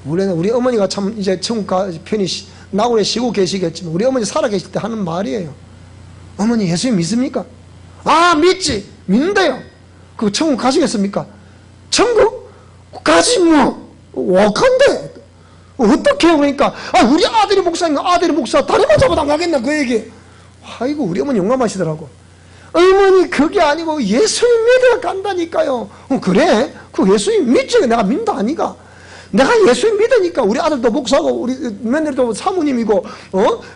우리 어머니가 참 이제 천국 편히 나홀에 쉬고 계시겠지만 우리 어머니 살아 계실 때 하는 말이에요. 어머니 예수님 믿습니까? 아 믿지. 믿는데요. 그 천국 가시겠습니까? 천국? 가지 뭐. wak한데 어떻게 해요? 그러니까 우리 아들이 목사님, 아들이 목사 다리만 잡아도 안 가겠나 그 얘기. 아이고 우리 어머니 용감하시더라고. 어머니 그게 아니고 예수님 믿어야 간다니까요. 그래? 그 예수님 믿지. 내가 믿는다 아니가. 내가 예수님 믿으니까 우리 아들도 목사고 우리 며느리도 사모님이고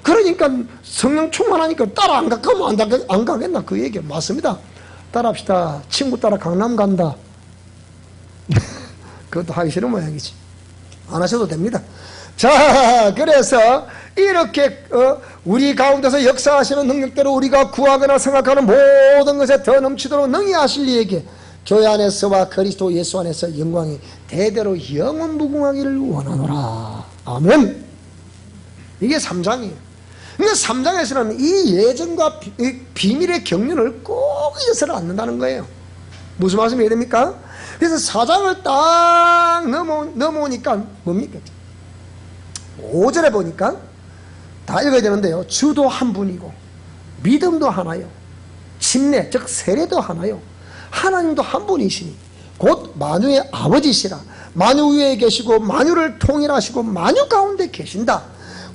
그러니까 성령 충만하니까 따라 안 가면 안 가겠나 그 얘기. 맞습니다. 따라합시다. 친구 따라 강남 간다. 그것도 하기 싫은 모양이지. 안 하셔도 됩니다. 자, 그래서 이렇게 우리 가운데서 역사하시는 능력대로 우리가 구하거나 생각하는 모든 것에 더 넘치도록 능히 하실 이에게 교회 안에서와 그리스도 예수 안에서 영광이 대대로 영원무궁하기를 원하노라. 아멘. 이게 3장이에요. 그러니까 3장에서는 이 예정과 비밀의 경륜을 꼭 잊어서는 않는다는 거예요. 무슨 말씀이 됩니까? 그래서 4장을 딱 넘어오니까 뭡니까? 5절에 보니까 다 읽어야 되는데요. 주도 한 분이고 믿음도 하나요. 침례 즉 세례도 하나요. 하나님도 한 분이시니 곧 만유의 아버지시라. 만유 위에 계시고 만유를 통일하시고 만유 가운데 계신다.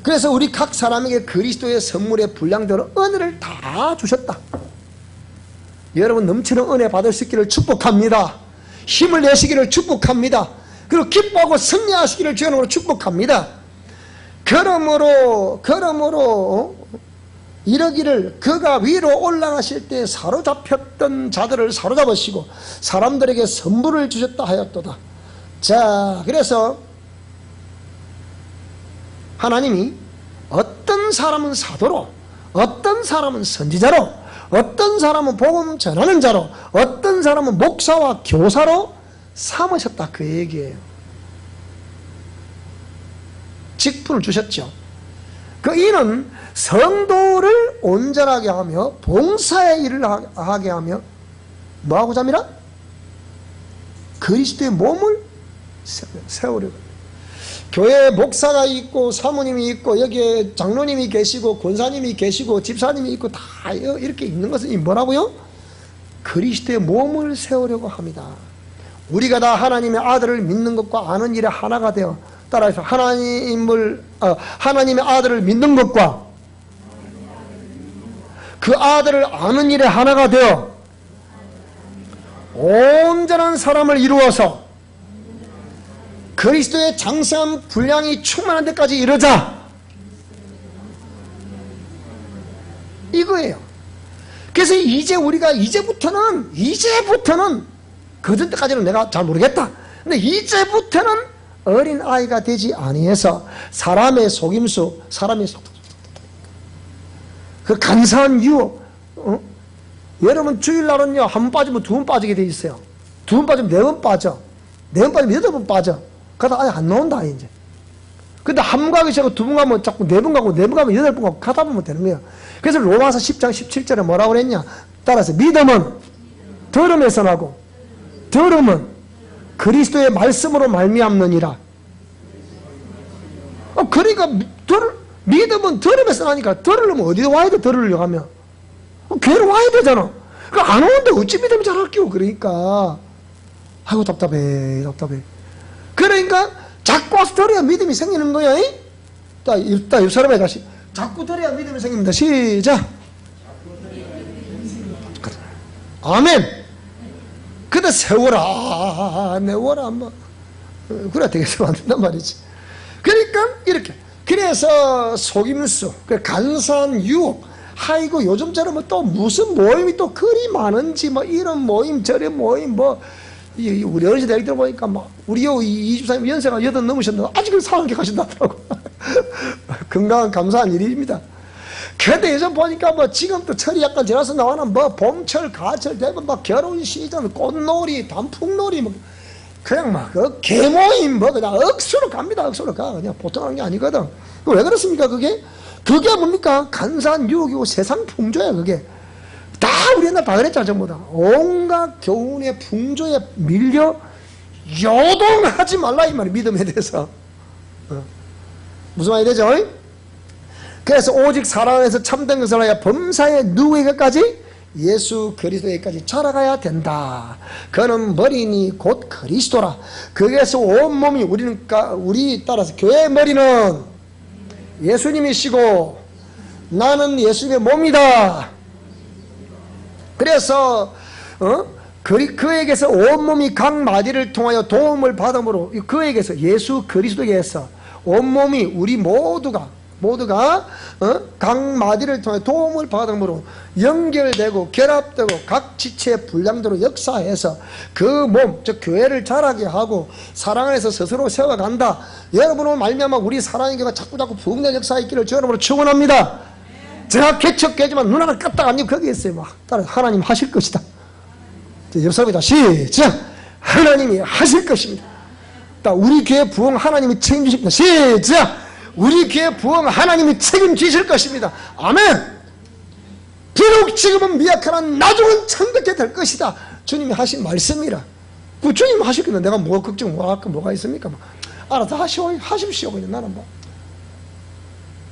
그래서 우리 각 사람에게 그리스도의 선물의 분량대로 은혜를 다 주셨다. 여러분 넘치는 은혜 받을 수 있기를 축복합니다. 힘을 내시기를 축복합니다. 그리고 기뻐하고 승리하시기를 주님으로 축복합니다. 그러므로 이러기를 그가 위로 올라가실 때 사로잡혔던 자들을 사로잡으시고 사람들에게 선물을 주셨다 하였도다. 자, 그래서 하나님이 어떤 사람은 사도로, 어떤 사람은 선지자로, 어떤 사람은 복음 전하는 자로, 어떤 사람은 목사와 교사로 삼으셨다 그 얘기예요. 직분을 주셨죠. 그 이는 성도를 온전하게 하며 봉사의 일을 하게 하며 뭐하고자 함이라? 그리스도의 몸을 세우려고. 교회에 목사가 있고 사모님이 있고 여기에 장로님이 계시고 권사님이 계시고 집사님이 있고 다 이렇게 있는 것은 뭐라고요? 그리스도의 몸을 세우려고 합니다. 우리가 다 하나님의 아들을 믿는 것과 아는 일에 하나가 되어 따라서 하나님의 아들을 믿는 것과 그 아들을 아는 일에 하나가 되어 온전한 사람을 이루어서 그리스도의 장성한 분량이 충만한 데까지 이르자. 이거예요. 그래서 이제부터는 그전때까지는 내가 잘 모르겠다. 근데 이제부터는 어린 아이가 되지 아니해서 사람의 속임수, 그 간사한 유혹. 여러분 주일날은요 한 번 빠지면 두 번 빠지게 돼 있어요. 두 번 빠지면 네 번 빠져. 네 번 빠지면 여덟 번 빠져. 그러다 아예 안 나온다 이제. 근데 한 번 가기 시작하고 두 번 가면 자꾸 네 번 가고 네 번 가면 여덟 번 가고 가다 보면 되는 거예요. 그래서 로마서 10장 17절에 뭐라고 그랬냐? 따라서 믿음은 들음에서 나고 들음은 그리스도의 말씀으로 말미암느니라. 그러니까 믿음은 들음에서 나니까 들으려면 어디로 와야 돼? 들으려고 하면 교회로 와야 되잖아. 안 오는데 어찌 믿음이 자랄게요. 그러니까 아이고 답답해. 그러니까 자꾸 와서 들어야 믿음이 생기는 거야. 일단 옆 사람에 다시 자꾸 들어야 믿음이 생깁니다. 시작. 아멘. 근데 세워라 내워라 뭐 그래야 되겠어 안 된단 말이지. 그러니까 이렇게 그래서 속임수, 간사한 유혹. 아이고 요즘처럼 또 무슨 모임이 또 그리 많은지 뭐 이런 모임 저런 모임 뭐 우리 어르신 얘기 들어보니까 막 우리 이 집사님 연세가 8 넘으셨는데 아직은 사랑하게 가신다더라고. 건강한 감사한 일입니다. 그런데 요즘 보니까 뭐 지금 또 철이 약간 지나서 나와는 뭐 봄철 가철 되면 막 결혼 시즌 꽃놀이 단풍놀이 뭐 그냥 막 개모임 뭐 그냥 억수로 갑니다. 억수로 가. 그냥 보통 하는 게 아니거든. 왜 그렇습니까? 그게 뭡니까? 간사한 유혹이고 세상 풍조야. 그게 다 우리 옛날 다 그랬잖아. 전부 다 온갖 교훈의 풍조에 밀려 요동하지 말라 이 말이 믿음에 대해서. 무슨 말이 되죠? 그래서 오직 사랑 안에서 참된 것을 하여 범사에 누구에게까지? 예수 그리스도에게까지 자라가야 된다. 그는 머리니 곧 그리스도라. 거기에서 온몸이 우리 따라서 교회의 머리는 예수님이시고 나는 예수님의 몸이다. 그래서 그에게서 온몸이 각 마디를 통하여 도움을 받음으로, 그에게서 예수 그리스도에게서 온몸이 우리 모두가 각 마디를 통해 도움을 받음으로 연결되고 결합되고 각 지체의 분량대로 역사해서 그 몸, 즉 교회를 자라게 하고 사랑 안에서 스스로 세워간다. 여러분은 말미암아 우리 사랑의 교회가 자꾸 부흥된 역사에 있기를 주 여러분으로 축원합니다. 제가 개척교회지만 눈하나 깠다가 아니고 거기에 있어요. 막 따라 하나님 하실 것이다. 옆 사람이다. 시작. 하나님이 하실 것입니다. 우리 교회 부흥 하나님이 책임지십니다. 시작. 우리 교회 부흥 하나님이 책임지실 것입니다. 아멘. 비록 지금은 미약하나 나중은 창백해 될 것이다. 주님이 하신 말씀이라. 그 주님 하시겠네. 내가 뭐 걱정 뭐가 있습니까? 알아서 하십시오. 그냥 나는 뭐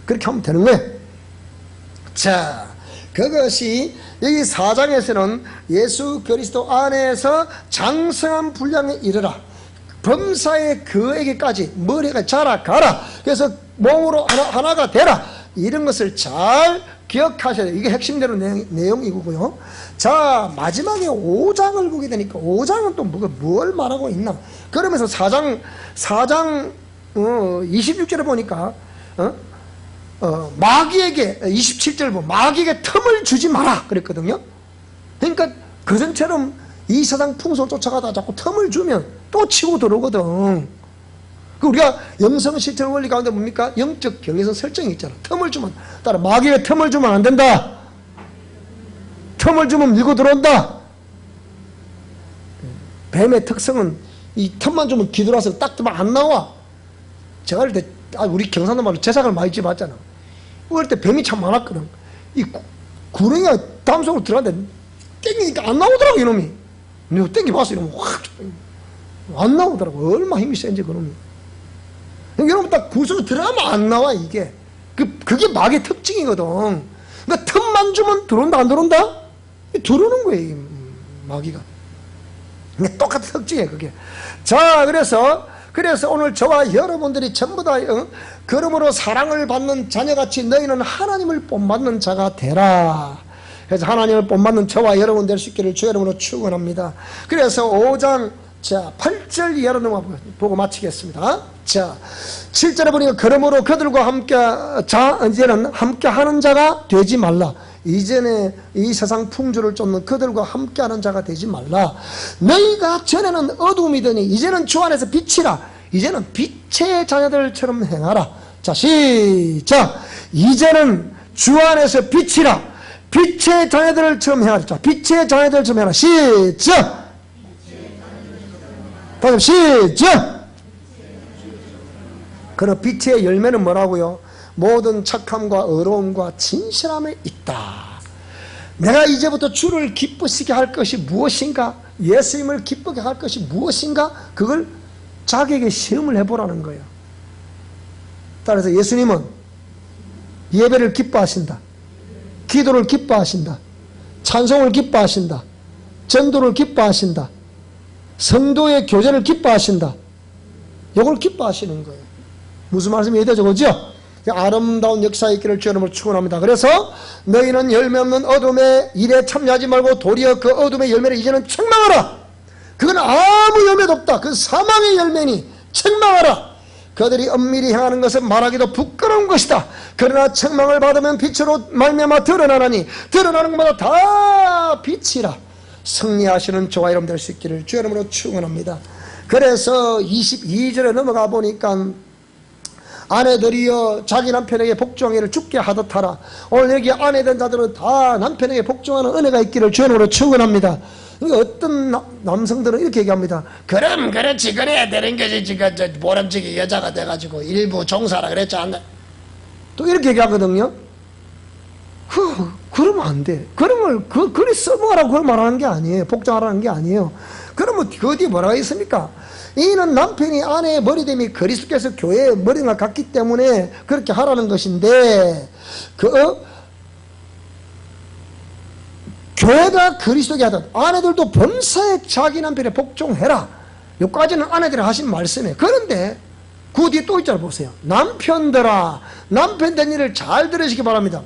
그렇게 하면 되는 거예요. 자, 그것이 여기 4장에서는 예수 그리스도 안에서 장성한 분량에 이르라. 범사의 그에게까지 머리가 자라가라. 그래서 몸으로 하나가 되라. 이런 것을 잘 기억하셔야 돼요. 이게 핵심되는 내용이고요. 자, 마지막에 5장을 보게 되니까 5장은 또 뭘 말하고 있나? 그러면서 4장 26절에 보니까 마귀에게 27절 보면 마귀에게 틈을 주지 마라 그랬거든요. 그러니까 그전처럼 이 세상 풍속을 쫓아가다가 자꾸 틈을 주면 또 치고 들어오거든. 우리가 영성 실천 원리 가운데 뭡니까? 영적 경계선 설정이 있잖아. 틈을 주면 따라 마귀에게 틈을 주면 안 된다. 틈을 주면 밀고 들어온다. 뱀의 특성은 이 틈만 주면 기들어와서 딱 뜨면 안 나와. 제가 할 때 우리 경상도 말로 제사를 많이 집었잖아. 어릴 때 뱀이 참 많았거든. 이 구렁이가 담 속으로 들어갔는데 땡기니까 안 나오더라고 이놈이. 내가 땡겨봤어. 이놈이 확 안 나오더라고. 얼마나 힘이 센지 그놈이. 여러분 딱 구석으로 들어가면 안 나와 이게. 그게 마귀의 특징이거든. 그러니까 틈만 주면 들어온다 안 들어온다? 들어오는 거예요 이 마귀가. 그러니까 똑같은 특징이에요 그게. 자, 그래서 오늘 저와 여러분들이 전부 다 그러므로 사랑을 받는 자녀같이 너희는 하나님을 본받는 자가 되라. 그래서 하나님을 본받는 저와 여러분 될 수 있기를 주 이름으로 축원합니다. 그래서 5장 8절 이하로 보고 마치겠습니다. 자, 7절에 보니까 그러므로 그들과 함께 이제는 함께 하는 자가 되지 말라. 이전에 이 세상 풍조를 쫓는 그들과 함께하는 자가 되지 말라. 너희가 전에는 어둠이더니 이제는 주 안에서 빛이라. 이제는 빛의 자녀들처럼 행하라. 자, 시작. 이제는 주 안에서 빛이라. 빛의 자녀들처럼 행하라. 자, 빛의 자녀들처럼 행하라. 시작. 다시 시작. 그런 빛의 열매는 뭐라고요? 모든 착함과 의로움과 진실함에 있다. 내가 이제부터 주를 기쁘시게 할 것이 무엇인가? 예수님을 기쁘게 할 것이 무엇인가? 그걸 자기에게 시험을 해보라는 거예요. 따라서 예수님은 예배를 기뻐하신다. 기도를 기뻐하신다. 찬송을 기뻐하신다. 전도를 기뻐하신다. 성도의 교제를 기뻐하신다. 이걸 기뻐하시는 거예요. 무슨 말씀이 되죠? 그죠? 아름다운 역사의 있기를 주 이름으로 축원합니다. 그래서 너희는 열매 없는 어둠의 일에 참여하지 말고 도리어 그 어둠의 열매를 이제는 책망하라. 그건 아무 열매도 없다. 그 사망의 열매니 책망하라. 그들이 엄밀히 행하는 것은 말하기도 부끄러운 것이다. 그러나 책망을 받으면 빛으로 말미암아 드러나나니 드러나는 것마다 다 빛이라. 승리하시는 저와 여러분 될 수 있기를 주 이름으로 축원합니다. 그래서 22절에 넘어가 보니까 아내들이여 자기 남편에게 복종하기를 죽게 하듯 하라. 오늘 여기 아내된 자들은 다 남편에게 복종하는 은혜가 있기를 주 이름으로 축원합니다. 그러니까 어떤 남성들은 이렇게 얘기합니다. 그럼 그렇지 그래야 되는 거지. 지금 저 보람직이 여자가 돼가지고 일부 종사라 그랬지 않나. 또 이렇게 얘기하거든요. 그러면 안 돼. 그런 걸 그리 써먹으라고 그걸 말하는 게 아니에요. 복종하라는 게 아니에요. 그러면 그 어디에 뭐라고 있습니까? 이는 남편이 아내의 머리됨이 그리스도께서 교회의 머리와 같기 때문에 그렇게 하라는 것인데, 교회가 그리스도께 하듯 아내들도 범사에 자기 남편에 복종해라. 여기까지는 아내들이 하신 말씀이에요. 그런데 그 뒤에 또 있잖아. 보세요. 남편들아, 남편 된 일을 잘 들으시기 바랍니다.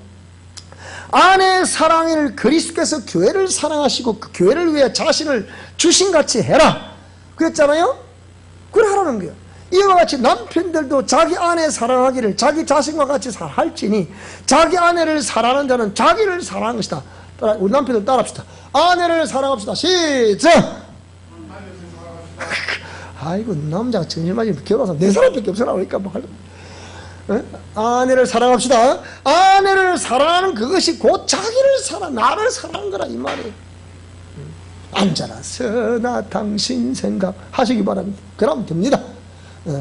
아내의 사랑을 그리스도께서 교회를 사랑하시고 그 교회를 위해 자신을 주신같이 해라 그랬잖아요. 그래 하라는 거예요. 이와 같이 남편들도 자기 아내 사랑하기를 자기 자신과 같이 할지니 자기 아내를 사랑하는 자는 자기를 사랑하는 것이다. 우리 남편들 따라합시다. 아내를 사랑합시다. 시작. 아이고 남자가 정신 맞으면 결혼해서 내 사람밖에 없어라 그러니까 뭐 하려고. 아내를 사랑합시다. 아내를 사랑하는 그것이 곧 자기를 나를 사랑하는 거라 이 말이에요. 앉아라 서나 당신 생각하시기 바랍니다. 그러면 됩니다.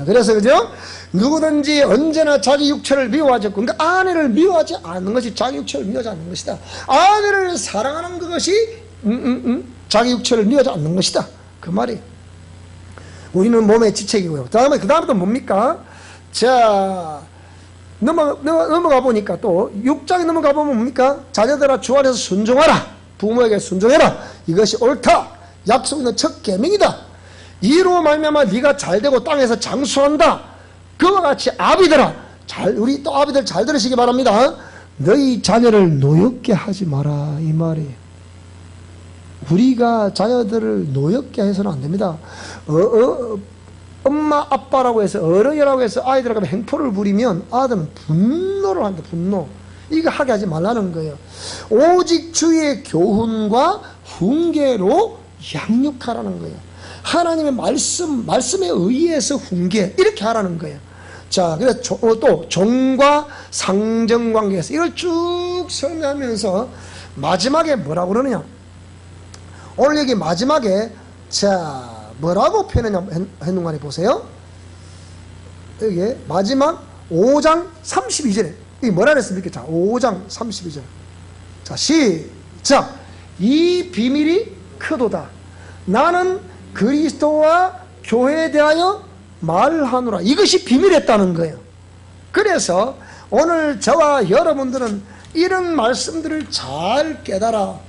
그래서 그죠? 누구든지 언제나 자기 육체를 미워하지, 그러니까 아내를 미워하지 않는 것이 자기 육체를 미워하지 않는 것이다. 아내를 사랑하는 그것이 자기 육체를 미워하지 않는 것이다. 그 말이에요. 우리는 몸의 지책이고요. 그 다음에 또 뭡니까? 자, 넘어가 보니까 또 6장에 넘어가 보면 뭡니까? 자녀들아 주 안에서 순종하라. 부모에게 순종해라. 이것이 옳다. 약속 있는 첫 계명이다. 이로 말미암아 네가 잘되고 땅에서 장수한다. 그와 같이 아비들아, 우리 또 아비들 잘 들으시기 바랍니다. 너희 자녀를 노엽게 하지 마라 이 말이에요. 우리가 자녀들을 노엽게 해서는 안 됩니다. 엄마 아빠라고 해서 어른이라고 해서 아이들하고 행포를 부리면 아들은 분노를 한다. 분노. 이거 하게 하지 말라는 거예요. 오직 주의 교훈과 훈계로 양육하라는 거예요. 하나님의 말씀에 의해서 훈계 이렇게 하라는 거예요. 자, 그래서 또 종과 상정관계에서 이걸 쭉 설명하면서 마지막에 뭐라고 그러느냐? 오늘 여기 마지막에 자 뭐라고 표현했는 거 보세요. 여기 마지막 5장 32절에 이게 뭐라 그랬습니까? 자, 5장 32절. 자, 시작. 이 비밀이 크도다. 나는 그리스도와 교회에 대하여 말하노라. 이것이 비밀이었다는 거예요. 그래서 오늘 저와 여러분들은 이런 말씀들을 잘 깨달아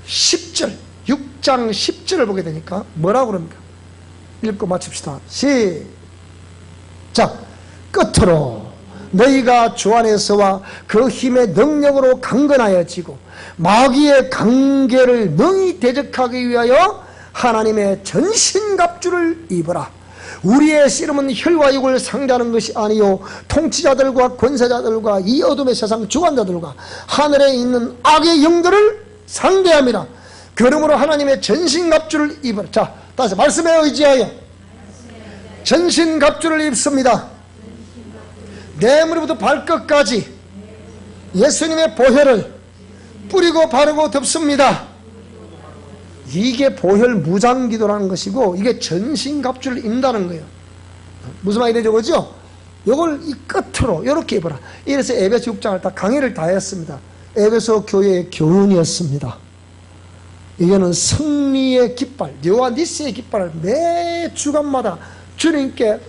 10절 6장 10절을 보게 되니까 뭐라고 그럽니까? 읽고 마칩시다. 시작. 끝으로 너희가 주 안에서와 그 힘의 능력으로 강건하여지고 마귀의 관계를 능히 대적하기 위하여 하나님의 전신갑주를 입어라. 우리의 씨름은 혈과 육을 상대하는 것이 아니요 통치자들과 권세자들과 이 어둠의 세상 주관자들과 하늘에 있는 악의 영들을 상대함이라. 그러므로 하나님의 전신갑주를 입어라. 자, 다시 말씀에 의지하여 전신갑주를 입습니다. 내 머리부터 발끝까지 예수님의 보혈을 뿌리고 바르고 덮습니다. 이게 보혈 무장기도라는 것이고 이게 전신갑주를 입는다는 거예요. 무슨 말이 되죠? 그죠? 이걸 이 끝으로 이렇게 입어라. 이래서 에베소 6장을 다 강의를 다 했습니다. 에베소 교회의 교훈이었습니다. 이거는 승리의 깃발, 뇌와 니스의 깃발을 매 주간마다 주님께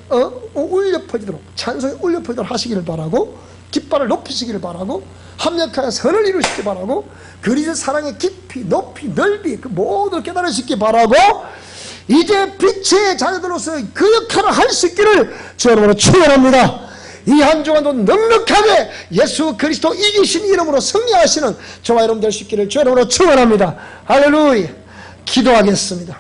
울려 퍼지도록 찬송에 울려 퍼지도록 하시기를 바라고 깃발을 높이시기를 바라고 합력하여 선을 이루시기 바라고 그리스도 사랑의 깊이 높이 넓이 그 모두 깨달으시기 바라고 이제 빛의 자녀들로서 그 역할을 할 수 있기를 주 여러분으로 축원합니다. 이 한 주간도 넉넉하게 예수 그리스도 이기신 이름으로 승리하시는 저와 여러분 될 수 있기를 주 여러분으로 축원합니다. 할렐루야. 기도하겠습니다.